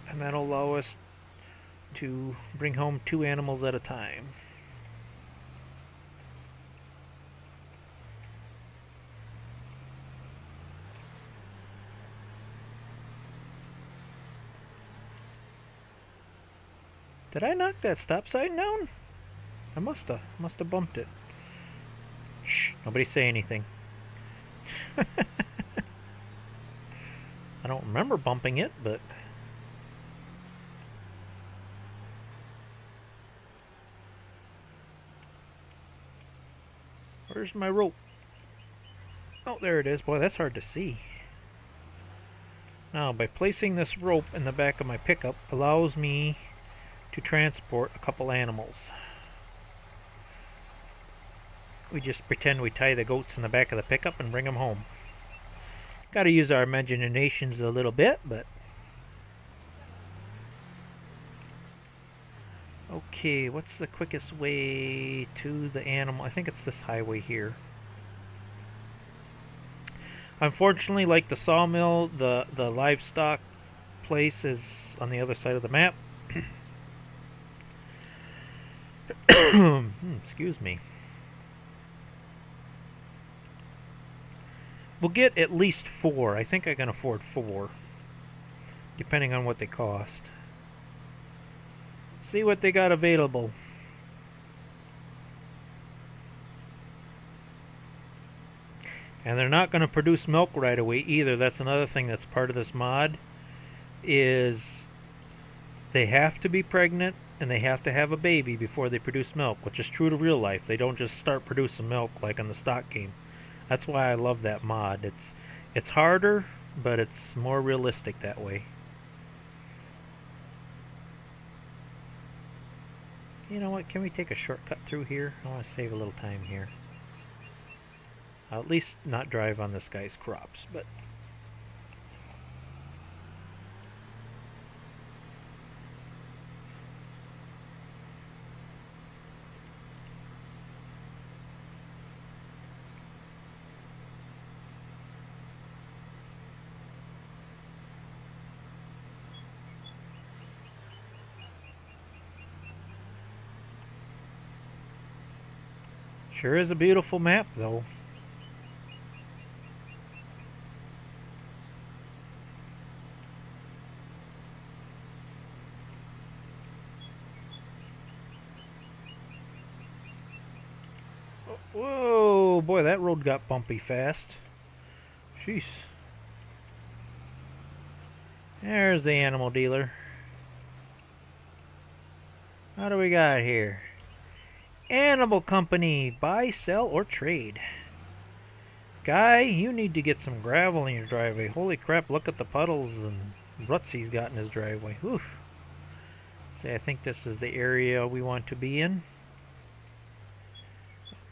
Speaker 1: and that'll allow us to bring home 2 animals at a time. Did I knock that stop sign down? I must have bumped it. Shh, nobody say anything. I don't remember bumping it, but where's my rope? Oh, there it is. Boy, that's hard to see. Now, by placing this rope in the back of my pickup allows me to transport a couple animals. We just pretend we tie the goats in the back of the pickup and bring them home. Got to use our imaginations a little bit, but okay, what's the quickest way to the animal? I think it's this highway here. Unfortunately, like the sawmill, the livestock place is on the other side of the map. Excuse me. We'll get at least 4. I think I can afford 4, depending on what they cost. See what they got available. And they're not going to produce milk right away either. That's another thing that's part of this mod, is they have to be pregnant and they have to have a baby before they produce milk, which is true to real life. They don't just start producing milk like in the stock game. That's why I love that mod. It's harder, but it's more realistic that way. You know what? Can we take a shortcut through here? I want to save a little time here. I'll at least not drive on this guy's crops, but sure is a beautiful map, though. Whoa, boy, that road got bumpy fast. Jeez. There's the animal dealer. What do we got here? Animal company. Buy, sell, or trade. Guy, you need to get some gravel in your driveway. Holy crap, look at the puddles and ruts he's got in his driveway. Whew. See, I think this is the area we want to be in.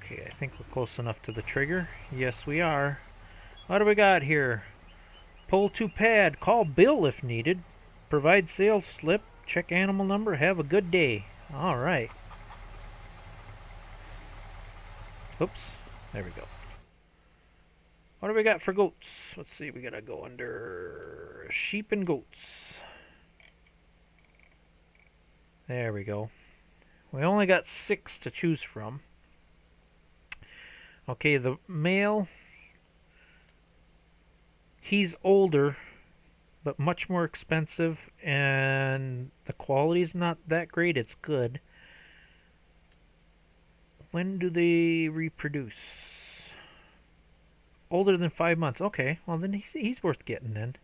Speaker 1: Okay, I think we're close enough to the trigger. Yes, we are. What do we got here? Pull to pad. Call Bill if needed. Provide sales slip. Check animal number. Have a good day. All right. Oops. There we go. What do we got for goats? Let's see, we gotta go under sheep and goats. There we go. We only got 6 to choose from. Okay, the male, he's older, but much more expensive, and the quality's not that great. It's good. When do they reproduce? Older than 5 months. Okay, well then he's worth getting then.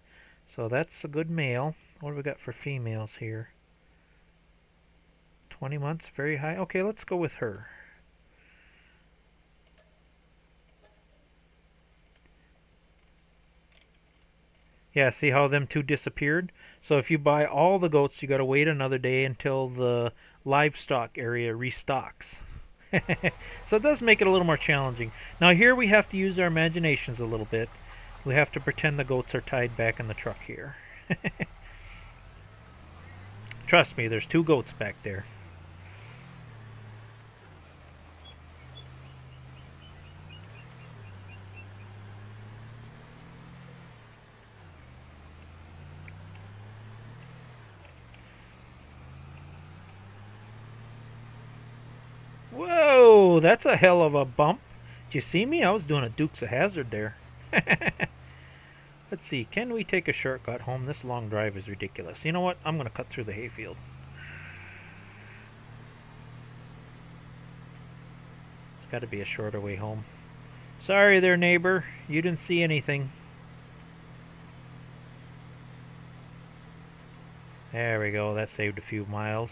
Speaker 1: So that's a good male. What do we got for females here? 20 months, very high. Okay, let's go with her. Yeah, see how them two disappeared? So if you buy all the goats, you got to wait another day until the livestock area restocks. So it does make it a little more challenging. Now here we have to use our imaginations a little bit. We have to pretend the goats are tied back in the truck here. Trust me, there's 2 goats back there. Whoa, that's a hell of a bump. Did you see me? I was doing a Dukes of Hazzard there. Let's see, can we take a shortcut home? This long drive is ridiculous. You know what? I'm going to cut through the hayfield. It's got to be a shorter way home. Sorry there, neighbor. You didn't see anything. There we go. That saved a few miles.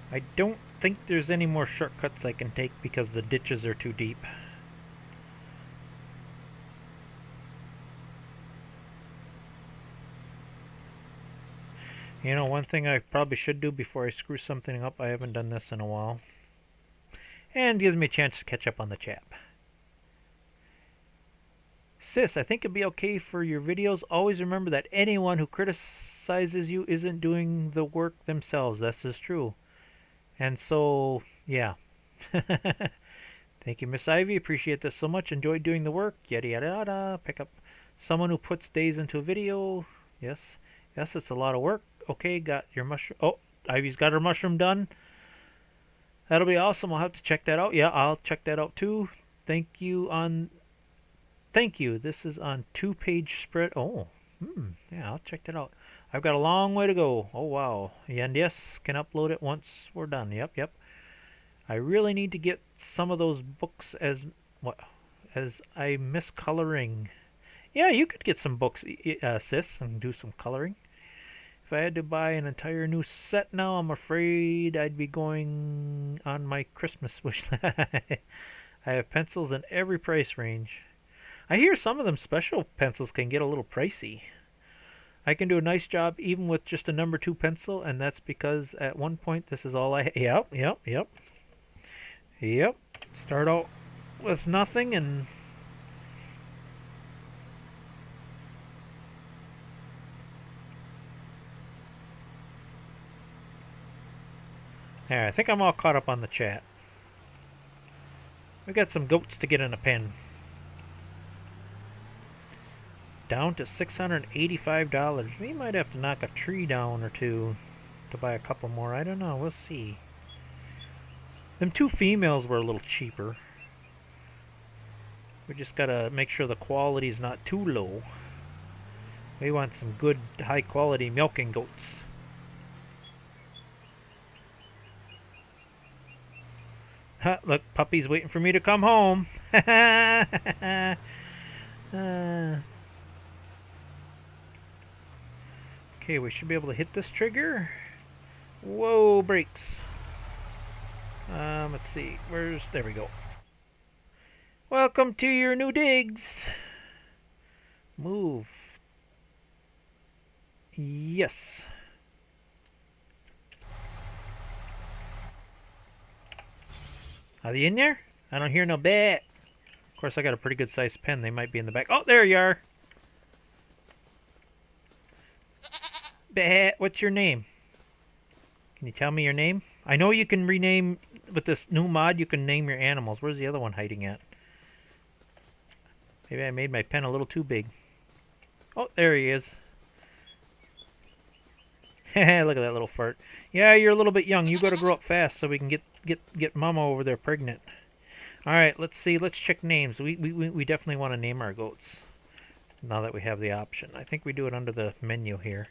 Speaker 1: I don't think there's any more shortcuts I can take because the ditches are too deep. You know, one thing I probably should do before I screw something up, I haven't done this in a while. And gives me a chance to catch up on the chat. Sis, I think it'd be okay for your videos. Always remember that anyone who criticizes you isn't doing the work themselves. This is true. And so, yeah. Thank you, Miss Ivy. Appreciate this so much. Enjoyed doing the work. Yada, yada, yada. Pick up someone who puts days into a video. Yes. Yes, it's a lot of work. Okay, got your mushroom. Oh, Ivy's got her mushroom done. That'll be awesome. I'll have to check that out. Yeah, I'll check that out too. Thank you. This is on 2-page spread. Oh, yeah, I'll check that out. I've got a long way to go. Oh, wow. And yes, can upload it once we're done. Yep. I really need to get some of those books as I miss coloring. Yeah, you could get some books, sis, and do some coloring. If I had to buy an entire new set now, I'm afraid I'd be going on my Christmas wish list. I have pencils in every price range. I hear some of them special pencils can get a little pricey. I can do a nice job even with just a number 2 pencil, and that's because at one point this is all I... Yep. Start out with nothing and... There, I think I'm all caught up on the chat. We got some goats to get in a pen. Down to $685. We might have to knock a tree down or two to buy a couple more. I don't know. We'll see. Them 2 females were a little cheaper. We just gotta make sure the quality's not too low. We want some good, high quality milking goats. Ha, look, puppy's waiting for me to come home. Okay, we should be able to hit this trigger. Whoa, brakes. Let's see. There we go. Welcome to your new digs. Move. Yes. Are they in there? I don't hear no bat. Of course, I got a pretty good sized pen. They might be in the back. Oh, there you are. What's your name? Can you tell me your name? I know you can rename with this new mod. You can name your animals. Where's the other one hiding at? Maybe I made my pen a little too big. Oh, there he is. Look at that little fart. Yeah, you're a little bit young. You got to grow up fast so we can get Mama over there pregnant. All right, let's see. Let's check names. We definitely want to name our goats now that we have the option. I think we do it under the menu here.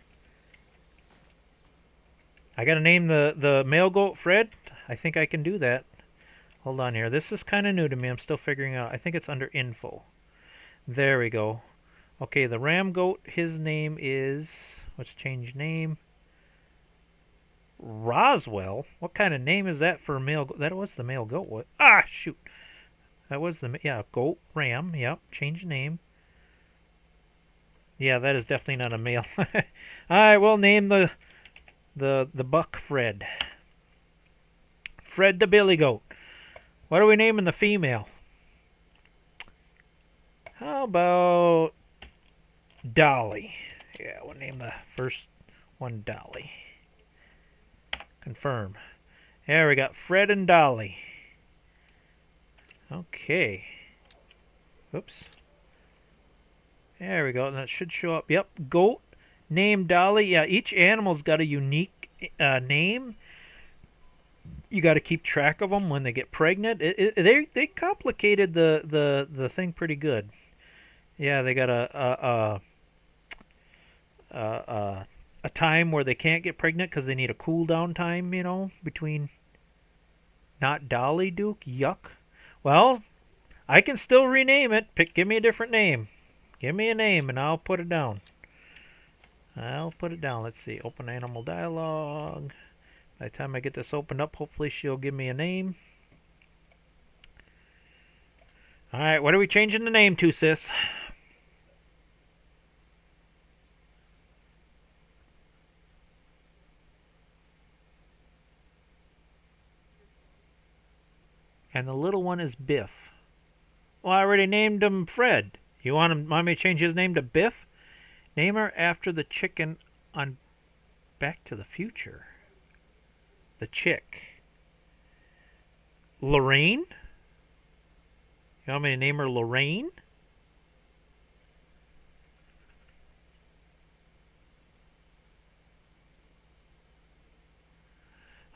Speaker 1: I got to name the male goat Fred. I think I can do that. Hold on here. This is kind of new to me. I'm still figuring out. I think it's under info. There we go. Okay, the ram goat, his name is... Let's change name. Roswell? What kind of name is that for a male goat? That was the male goat. What? Ah, shoot. That was the... Yeah, goat, ram. Yep, change name. Yeah, that is definitely not a male. Alright, we'll name the buck Fred. Fred the billy goat. What are we naming the female? How about Dolly? Yeah, we'll name the first one Dolly. Confirm. There we got Fred and Dolly. Okay. Oops. There we go. And that should show up. Yep. Goat. Name Dolly. Yeah, each animal's got a unique name. You got to keep track of them when they get pregnant. They complicated the thing pretty good. Yeah, they got a time where they can't get pregnant because they need a cool down time, you know, between. Not Dolly Duke. Yuck. Well, I can still rename it. Give me a different name. Give me a name and I'll put it down. I'll put it down. Let's see. Open animal dialogue. By the time I get this opened up, hopefully she'll give me a name. Alright, what are we changing the name to, sis? And the little one is Biff. Well, I already named him Fred. You want me to change his name to Biff? Name her after the chicken on Back to the Future. The chick. Lorraine? You want me to name her Lorraine?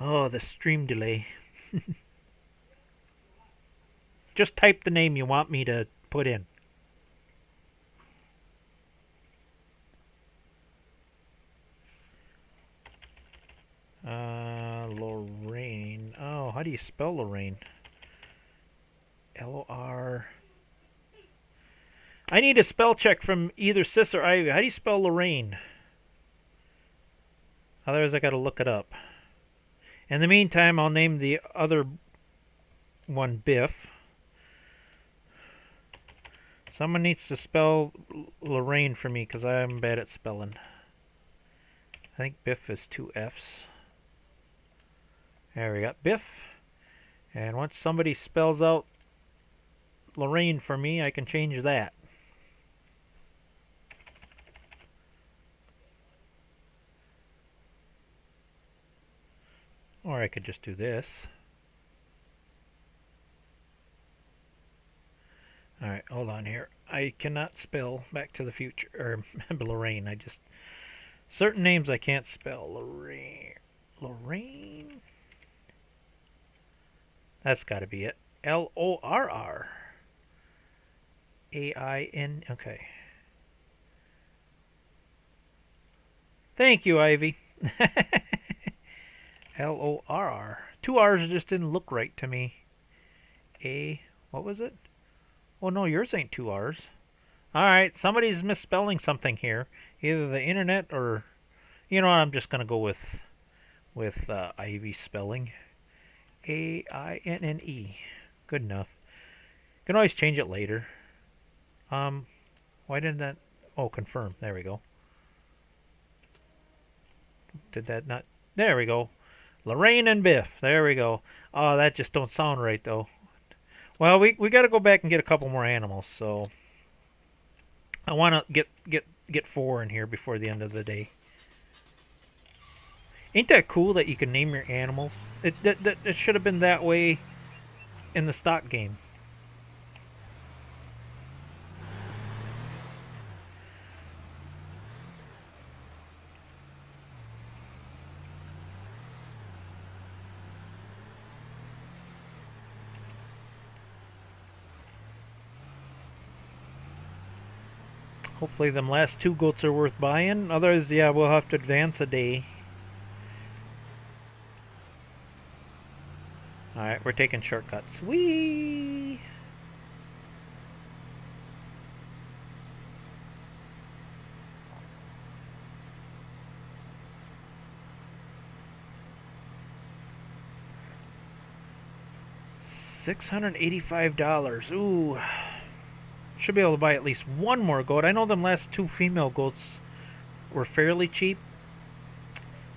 Speaker 1: Oh, the stream delay. Just type the name you want me to put in. Lorraine. Oh, how do you spell Lorraine? L-O-R... I need a spell check from either Sis or Ivy. How do you spell Lorraine? Otherwise, I gotta look it up. In the meantime, I'll name the other one Biff. Someone needs to spell Lorraine for me because I'm bad at spelling. I think Biff is 2 F's. There we got Biff. And once somebody spells out Lorraine for me, I can change that. Or I could just do this. Alright, hold on here. I cannot spell Back to the Future, or Lorraine. Certain names I can't spell. Lorraine? That's got to be it. L-O-R-R. A-I-N, okay. Thank you, Ivy. L-O-R-R. 2 R's just didn't look right to me. What was it? Oh, no, yours ain't 2 R's. Alright, somebody's misspelling something here. Either the internet or... You know what, I'm just going to go with Ivy's spelling. A-I-N-N-E. Good enough. Can always change it later. Why didn't that... Oh, confirm. There we go. Did that not... There we go. Lorraine and Biff. There we go. Oh, that just don't sound right, though. Well, we got to go back and get a couple more animals, so... I want to get 4 in here before the end of the day. Ain't that cool that you can name your animals? It should have been that way in the stock game. Hopefully them last two goats are worth buying. Otherwise, yeah, we'll have to advance a day. Alright, we're taking shortcuts. Whee! $685. Ooh. Should be able to buy at least one more goat. I know them last two female goats were fairly cheap.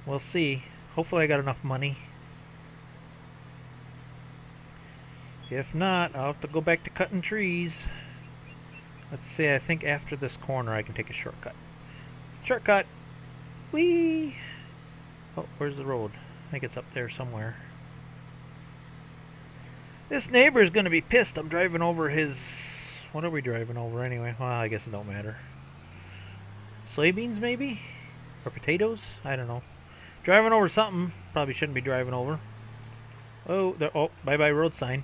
Speaker 1: We'll see. Hopefully I got enough money. If not, I'll have to go back to cutting trees. Let's see, I think after this corner I can take a shortcut. Shortcut! Whee! Oh, where's the road? I think it's up there somewhere. This neighbor's gonna be pissed. I'm driving over his... What are we driving over anyway? Well, I guess it don't matter. Soybeans maybe? Or potatoes? I don't know. Driving over something. Probably shouldn't be driving over. Oh, there, oh, bye-bye road sign.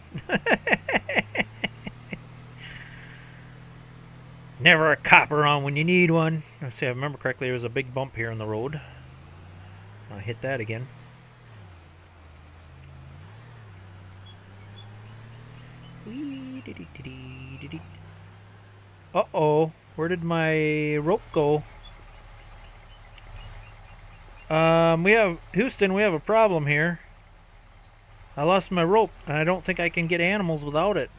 Speaker 1: Never a cop around when you need one. Let's see, I remember correctly, there was a big bump here on the road. I'll hit that again. Uh-oh, where did my rope go? Houston, we have a problem here. I lost my rope, and I don't think I can get animals without it.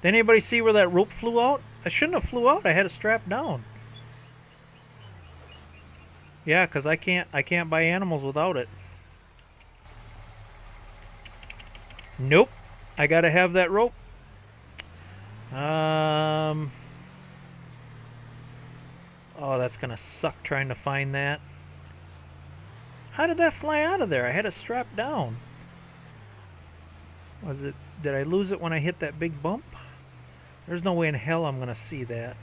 Speaker 1: Did anybody see where that rope flew out? I shouldn't have flew out. I had it strapped down. Yeah, 'cause I can't buy animals without it. Nope. I gotta have that rope. Oh, that's gonna suck trying to find that. How did that fly out of there? I had it strapped down. Did I lose it when I hit that big bump? There's no way in hell I'm gonna see that.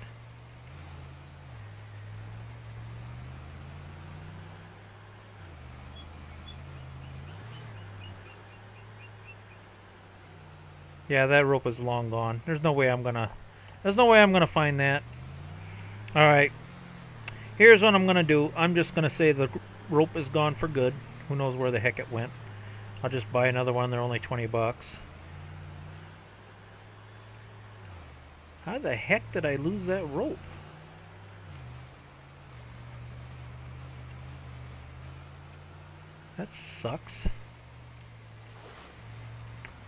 Speaker 1: Yeah, that rope is long gone. There's no way I'm gonna find that. Alright. Here's what I'm gonna do. I'm just gonna say the rope is gone for good. Who knows where the heck it went. I'll just buy another one. They're only 20 bucks. How the heck did I lose that rope? That sucks.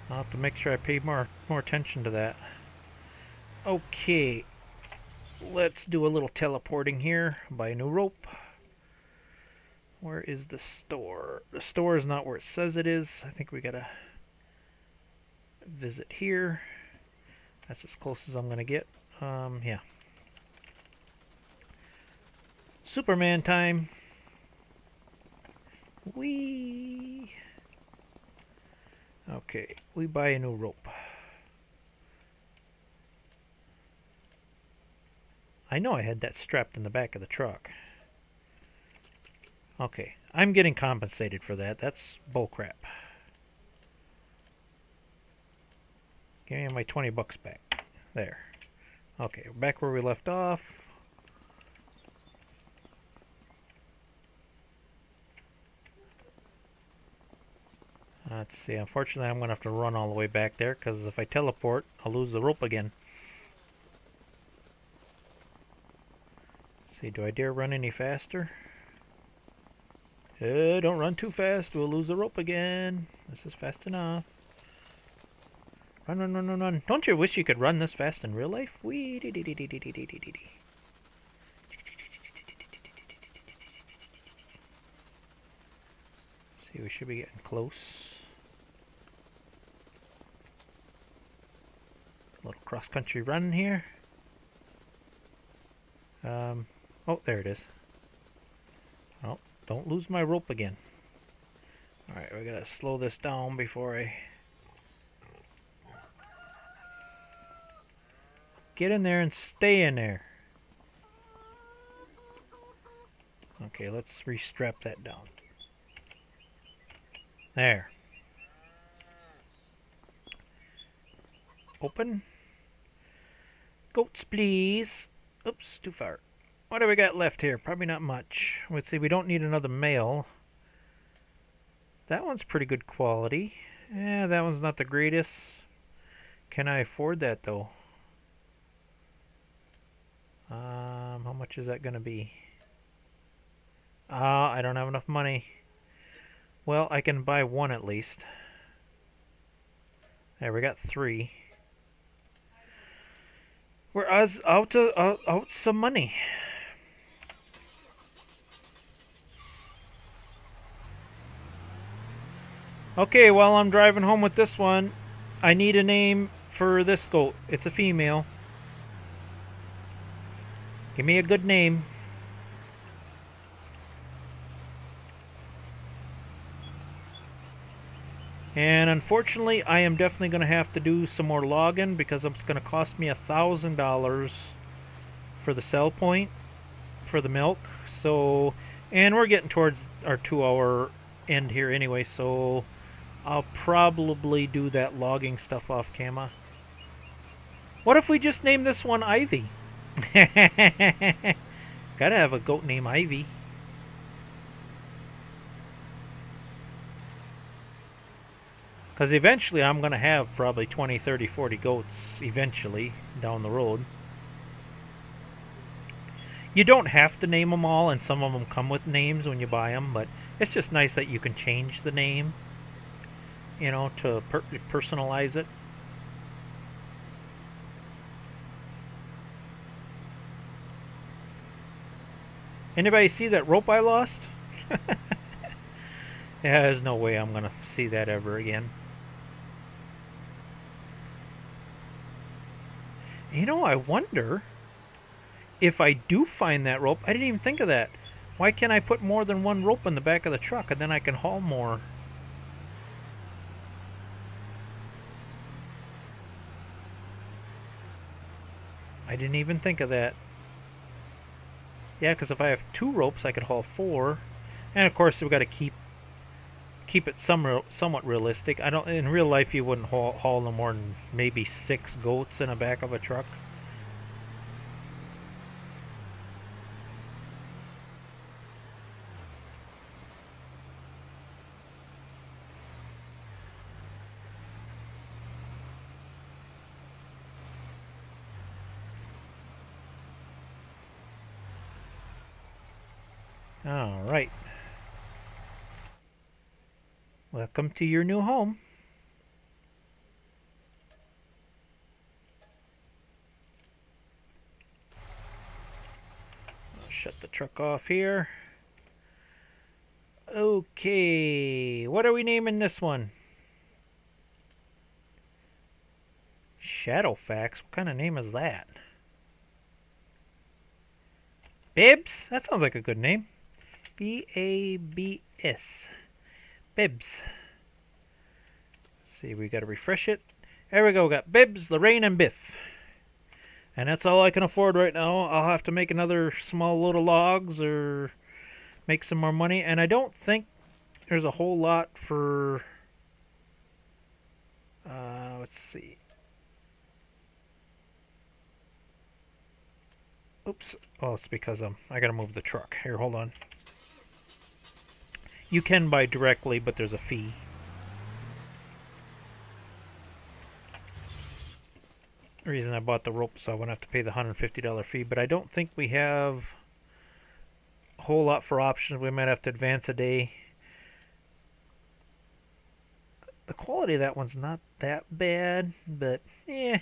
Speaker 1: I'll have to make sure I pay more attention to that. Okay. Let's do a little teleporting here. Buy a new rope. Where is the store? The store is not where it says it is. I think we gotta visit here. That's as close as I'm gonna get. Yeah. Superman time. Whee! Okay, we buy a new rope. I know I had that strapped in the back of the truck. Okay, I'm getting compensated for that. That's bullcrap. Give me my 20 bucks back. There. Okay, we're back where we left off. Let's see, unfortunately I'm going to have to run all the way back there, because if I teleport, I'll lose the rope again. Let's see, do I dare run any faster? Don't run too fast, we'll lose the rope again. This is fast enough. Run, run, run, run, run. Don't you wish you could run this fast in real life? Wee dee dee dee dee dee dee dee dee. See, we should be getting close. Little cross-country run here. Oh, there it is. Oh, don't lose my rope again. Alright, we gotta slow this down before I get in there and stay in there. Okay, let's restrap that down. There. Open. Goats, please. Oops, too far. What do we got left here? Probably not much. Let's see, we don't need another male. That one's pretty good quality. Yeah, that one's not the greatest. Can I afford that though? How much is that gonna be? I don't have enough money. Well, I can buy one at least. There, we got 3. We're out some money. Okay, while I'm driving home with this one, I need a name for this goat. It's a female. Give me a good name. And unfortunately, I am definitely going to have to do some more logging because it's going to cost me $1,000 for the sell point for the milk. So, and we're getting towards our 2-hour end here anyway, so I'll probably do that logging stuff off camera. What if we just name this one Ivy? Gotta have a goat named Ivy. Because eventually I'm going to have probably 20, 30, 40 goats eventually down the road. You don't have to name them all, and some of them come with names when you buy them, but it's just nice that you can change the name, you know, to personalize it. Anybody see that rope I lost? Yeah, there's no way I'm going to see that ever again. You know, I wonder if I do find that rope. I didn't even think of that. Why can't I put more than one rope in the back of the truck and then I can haul more? I didn't even think of that. Yeah, because if I have 2 ropes, I could haul 4. And of course, we've got to keep it somewhat realistic. I don't. In real life, you wouldn't haul no more than maybe 6 goats in the back of a truck. All right. Welcome to your new home. I'll shut the truck off here. Okay, what are we naming this one? Shadowfax? What kind of name is that? Bibbs? That sounds like a good name. B-A-B-S. Bibbs. Let's see, we got to refresh it. There we go. We got Bibbs, Lorraine, and Biff. And that's all I can afford right now. I'll have to make another small load of logs or make some more money. And I don't think there's a whole lot for... let's see. Oops. Oh, it's because I got to move the truck. Here, hold on. You can buy directly, but there's a fee. The reason I bought the rope so I wouldn't have to pay the $150 fee, but I don't think we have a whole lot for options. We might have to advance a day. The quality of that one's not that bad, but yeah,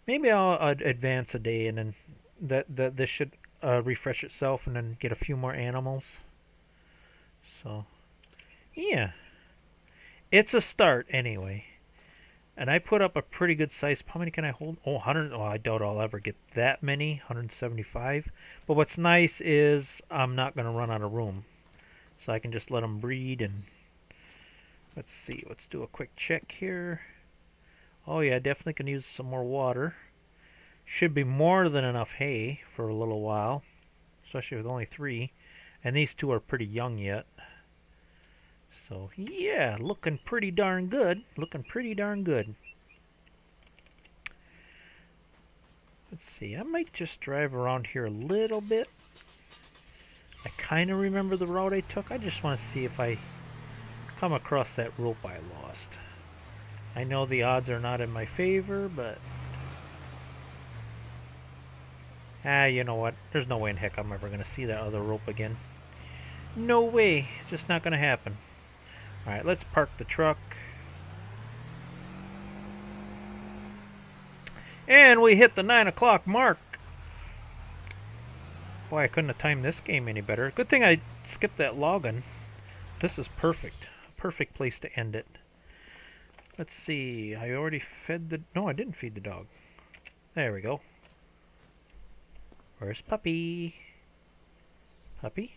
Speaker 1: maybe I'll advance a day, and then this should refresh itself, and then get a few more animals. So yeah, it's a start anyway. And I put up a pretty good size. How many can I hold? Oh, 100. Oh, I doubt I'll ever get that many. 175. But what's nice is I'm not going to run out of room. So I can just let them breed and Let's see. Let's do a quick check here. Oh yeah, definitely can use some more water. Should be more than enough hay for a little while, especially with only 3. And these 2 are pretty young yet. So yeah, looking pretty darn good. Looking pretty darn good. Let's see, I might just drive around here a little bit. I kind of remember the route I took. I just want to see if I come across that rope I lost. I know the odds are not in my favor, but... you know what? There's no way in heck I'm ever going to see that other rope again. No way. Just not going to happen. Alright, let's park the truck. And we hit the 9 o'clock mark. Boy, I couldn't have timed this game any better. Good thing I skipped that login. This is perfect. Perfect place to end it. Let's see. I already fed the... No, I didn't feed the dog. There we go. Where's Puppy? Puppy?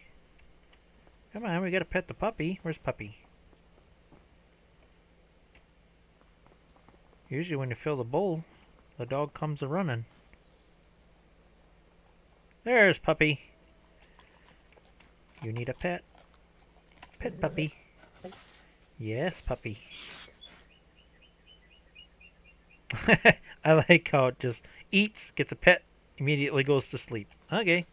Speaker 1: Come on, we gotta pet the puppy. Where's Puppy? Usually when you fill the bowl, the dog comes a-running. There's Puppy. You need a pet. Pet Puppy. Yes, Puppy. I like how it just eats, gets a pet, immediately goes to sleep. Okay.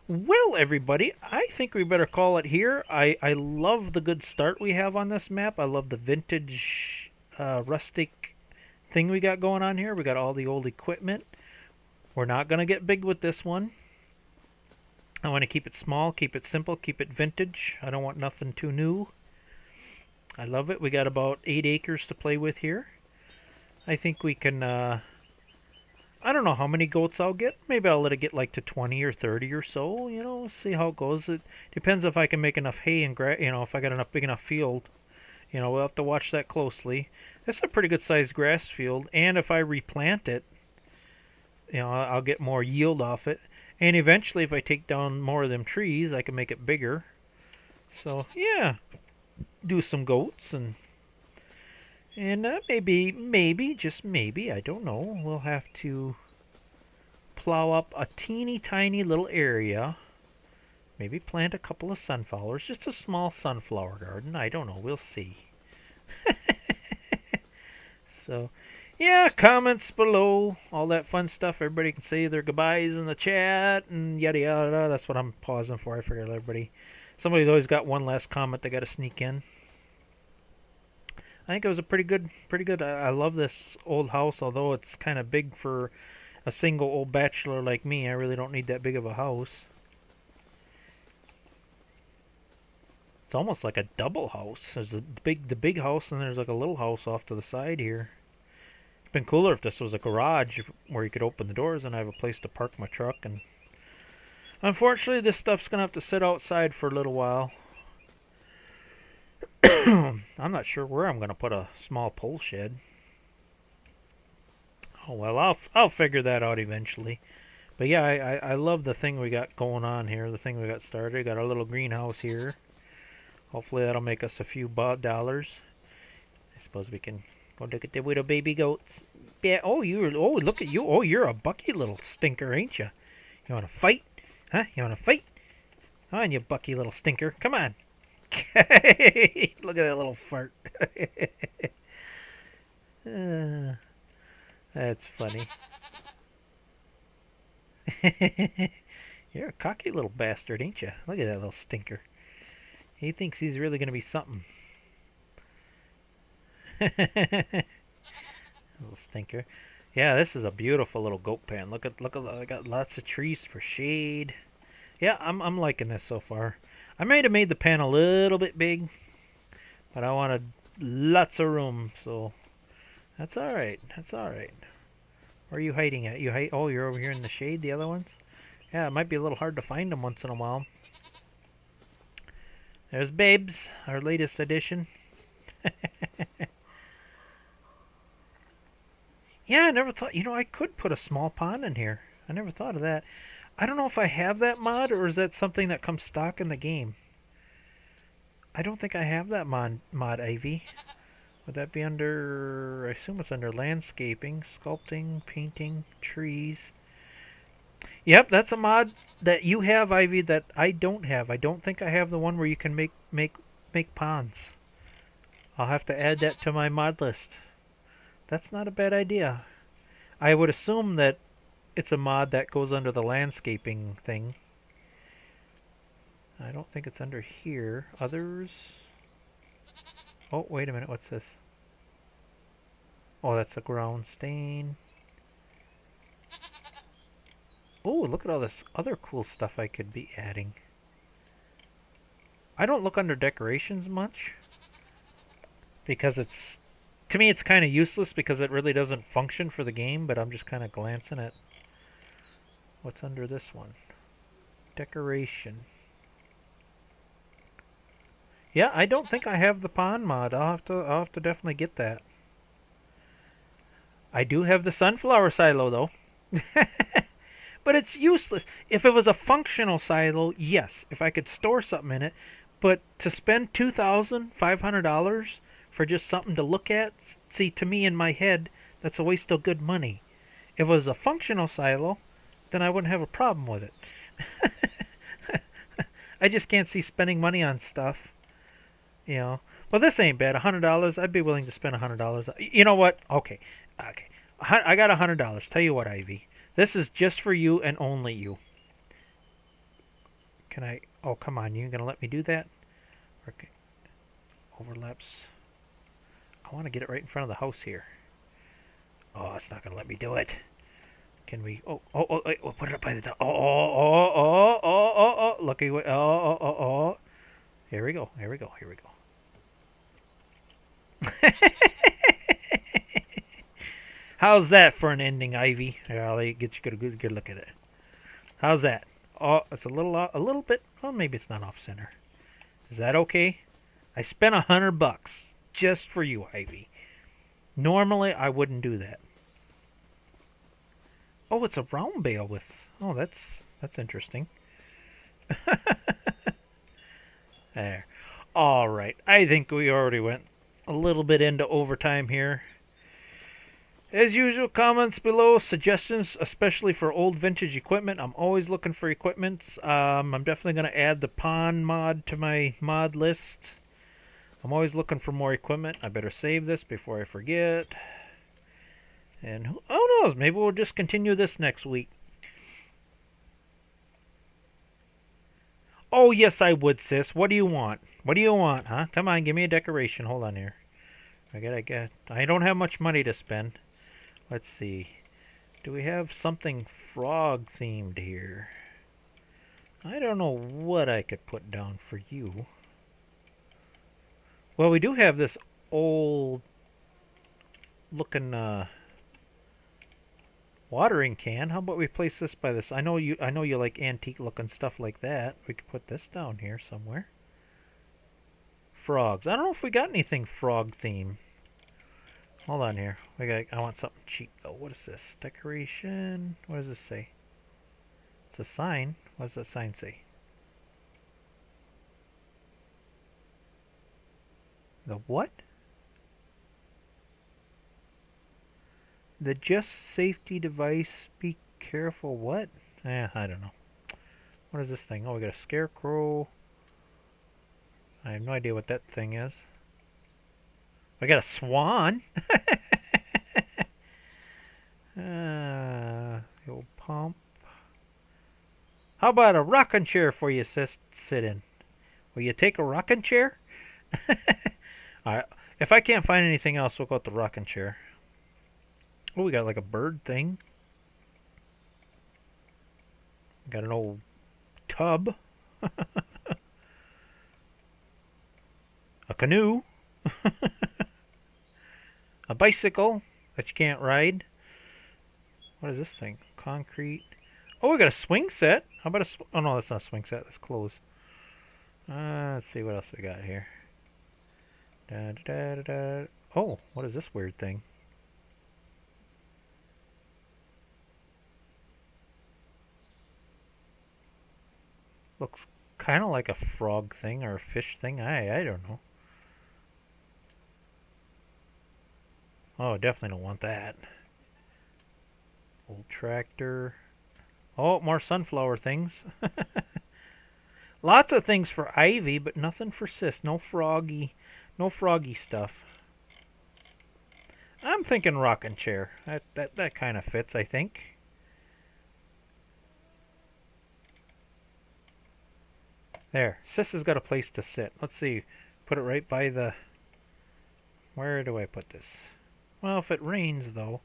Speaker 1: Well, everybody, I think we better call it here. I love the good start we have on this map. I love the vintage, rustic thing we got going on here. We got all the old equipment. We're not going to get big with this one. I want to keep it small, keep it simple, keep it vintage. I don't want nothing too new. I love it. We got about 8 acres to play with here. I think we can, I don't know how many goats I'll get. Maybe I'll let it get like to 20 or 30 or so, you know, see how it goes. It depends if I can make enough hay and grass, you know, if I got enough big enough field. You know, we'll have to watch that closely. This is a pretty good sized grass field, and if I replant it, you know, I'll get more yield off it. And eventually, if I take down more of them trees, I can make it bigger. So, yeah, do some goats and maybe, just maybe, I don't know, we'll have to plow up a teeny tiny little area. Maybe plant a couple of sunflowers, just a small sunflower garden. I don't know, we'll see. So, yeah, comments below, all that fun stuff. Everybody can say their goodbyes in the chat and yada yada. That's what I'm pausing for. I forget everybody. Somebody's always got one last comment they got to sneak in. I think it was a pretty good. I love this old house, although it's kind of big for a single old bachelor like me. I really don't need that big of a house. It's almost like a double house. There's the big house, and there's like a little house off to the side here. It'd been cooler if this was a garage where you could open the doors and I have a place to park my truck. And unfortunately, this stuff's gonna have to sit outside for a little while. I'm not sure where I'm gonna put a small pole shed. Oh well, I'll figure that out eventually. But yeah, I love the thing we got going on here. The thing we got started. We got our little greenhouse here. Hopefully that'll make us a few dollars. I suppose we can go look at the little baby goats. Yeah. Oh, look at you. Oh, you're a bucky little stinker, ain't you? You want to fight? Huh? You want to fight? Come on, you bucky little stinker. Come on. Look at that little fart. That's funny. You're a cocky little bastard, ain't you? Look at that little stinker. He thinks he's really going to be something. Little stinker. Yeah, this is a beautiful little goat pen. Look at I got lots of trees for shade. Yeah, I'm liking this so far. I might have made the pen a little bit big, but I wanted lots of room, so that's all right. That's all right. Where are you hiding at? Oh, you're over here in the shade, the other ones? Yeah, it might be a little hard to find them once in a while. There's Babes, our latest edition. Yeah, I never thought, I could put a small pond in here. I never thought of that. I don't know if I have that mod, or is that something that comes stock in the game? I don't think I have that mod Ivy. Would that be under, I assume it's under landscaping, sculpting, painting, trees. Yep, that's a mod that you have, Ivy, that I don't have. I don't think I have the one where you can make ponds. I'll have to add that to my mod list. That's not a bad idea. I would assume that it's a mod that goes under the landscaping thing. I don't think it's under here. Others? Oh, wait a minute. What's this? Oh, that's a ground stain. Oh, look at all this other cool stuff I could be adding. I don't look under decorations much because to me it's kind of useless because it really doesn't function for the game, but I'm just kind of glancing at what's under this one. Decoration. Yeah, I don't think I have the pond mod. I'll have to definitely get that. I do have the sunflower silo though. But it's useless. If it was a functional silo, yes, if I could store something in it, but to spend $2,500 for just something to look at, see, to me in my head, that's a waste of good money. If it was a functional silo, then I wouldn't have a problem with it. I just can't see spending money on stuff, you know. Well, this ain't bad. $100. I'd be willing to spend $100. You know what? Okay. I got $100. Tell you what, Ivy. This is just for you and only you. Can I? Oh, come on. You gonna let me do that? Okay. Overlaps. I want to get it right in front of the house here. Oh, it's not gonna let me do it. Can we? Oh, put it up by the door. Oh. Looky what? Oh. Here we go. How's that for an ending, Ivy? Here, I'll get you a good look at it. How's that? Oh, it's a little bit. Well, maybe it's not off center. Is that okay? I spent $100 just for you, Ivy. Normally, I wouldn't do that. Oh, it's a round bale with. Oh, that's interesting. There. All right. I think we already went a little bit into overtime here. As usual, comments below, suggestions, especially for old vintage equipment. I'm always looking for equipment. I'm definitely going to add the pond mod to my mod list. I'm always looking for more equipment. I better save this before I forget. And who knows, maybe we'll just continue this next week. Oh, yes, I would, sis. What do you want? What do you want, huh? Come on, give me a decoration. Hold on here. I don't have much money to spend. Let's see. Do we have something frog themed here? I don't know what I could put down for you. Well, we do have this old looking watering can. How about we place this by this? I know you like antique looking stuff like that. We could put this down here somewhere. Frogs. I don't know if we got anything frog theme. Hold on here. I want something cheap though. What is this? Decoration. What does this say? It's a sign. What does that sign say? The what? The just safety device. Be careful. What? I don't know. What is this thing? Oh, we got a scarecrow. I have no idea what that thing is. I got a swan. The old pump. How about a rocking chair for you, sis? Sit in. Will you take a rocking chair? Alright. If I can't find anything else, we'll go with the rocking chair. Oh, we got like a bird thing. Got an old tub. A canoe. A bicycle that you can't ride. What is this thing? Concrete. Oh, we got a swing set. How about oh no, that's not a swing set. That's clothes. Let's see what else we got here. Oh, what is this weird thing? Looks kind of like a frog thing or a fish thing. I don't know. Oh, definitely don't want that. Old tractor. Oh, more sunflower things. Lots of things for Ivy, but nothing for Sis. No froggy stuff. I'm thinking rocking chair. That kind of fits, I think. There. Sis has got a place to sit. Let's see. Put it right by the... Where do I put this? Well, if it rains, though,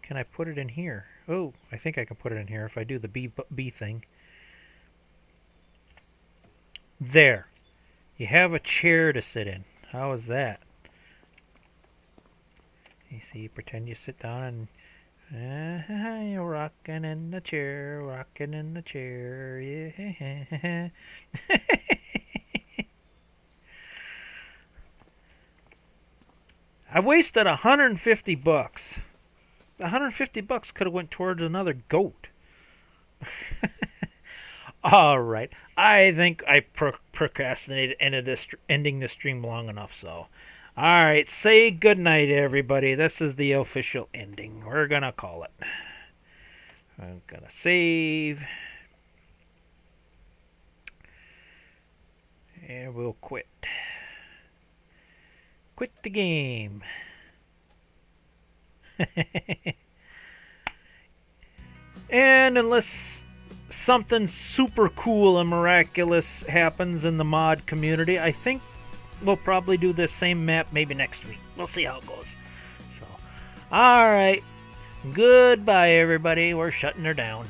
Speaker 1: can I put it in here? Oh, I think I can put it in here if I do the bee thing. There. You have a chair to sit in. How is that? You see, pretend you sit down and you're rocking in the chair, rocking in the chair, yeah. I wasted $150. $150 could have went towards another goat. All right, I think I procrastinated ending this stream long enough. So, all right, say good night, everybody. This is the official ending. We're gonna call it. I'm gonna save, and we'll quit. Quit the game. And unless something super cool and miraculous happens in the mod community, I think we'll probably do this same map maybe next week. We'll see how it goes. So, alright. Goodbye, everybody. We're shutting her down.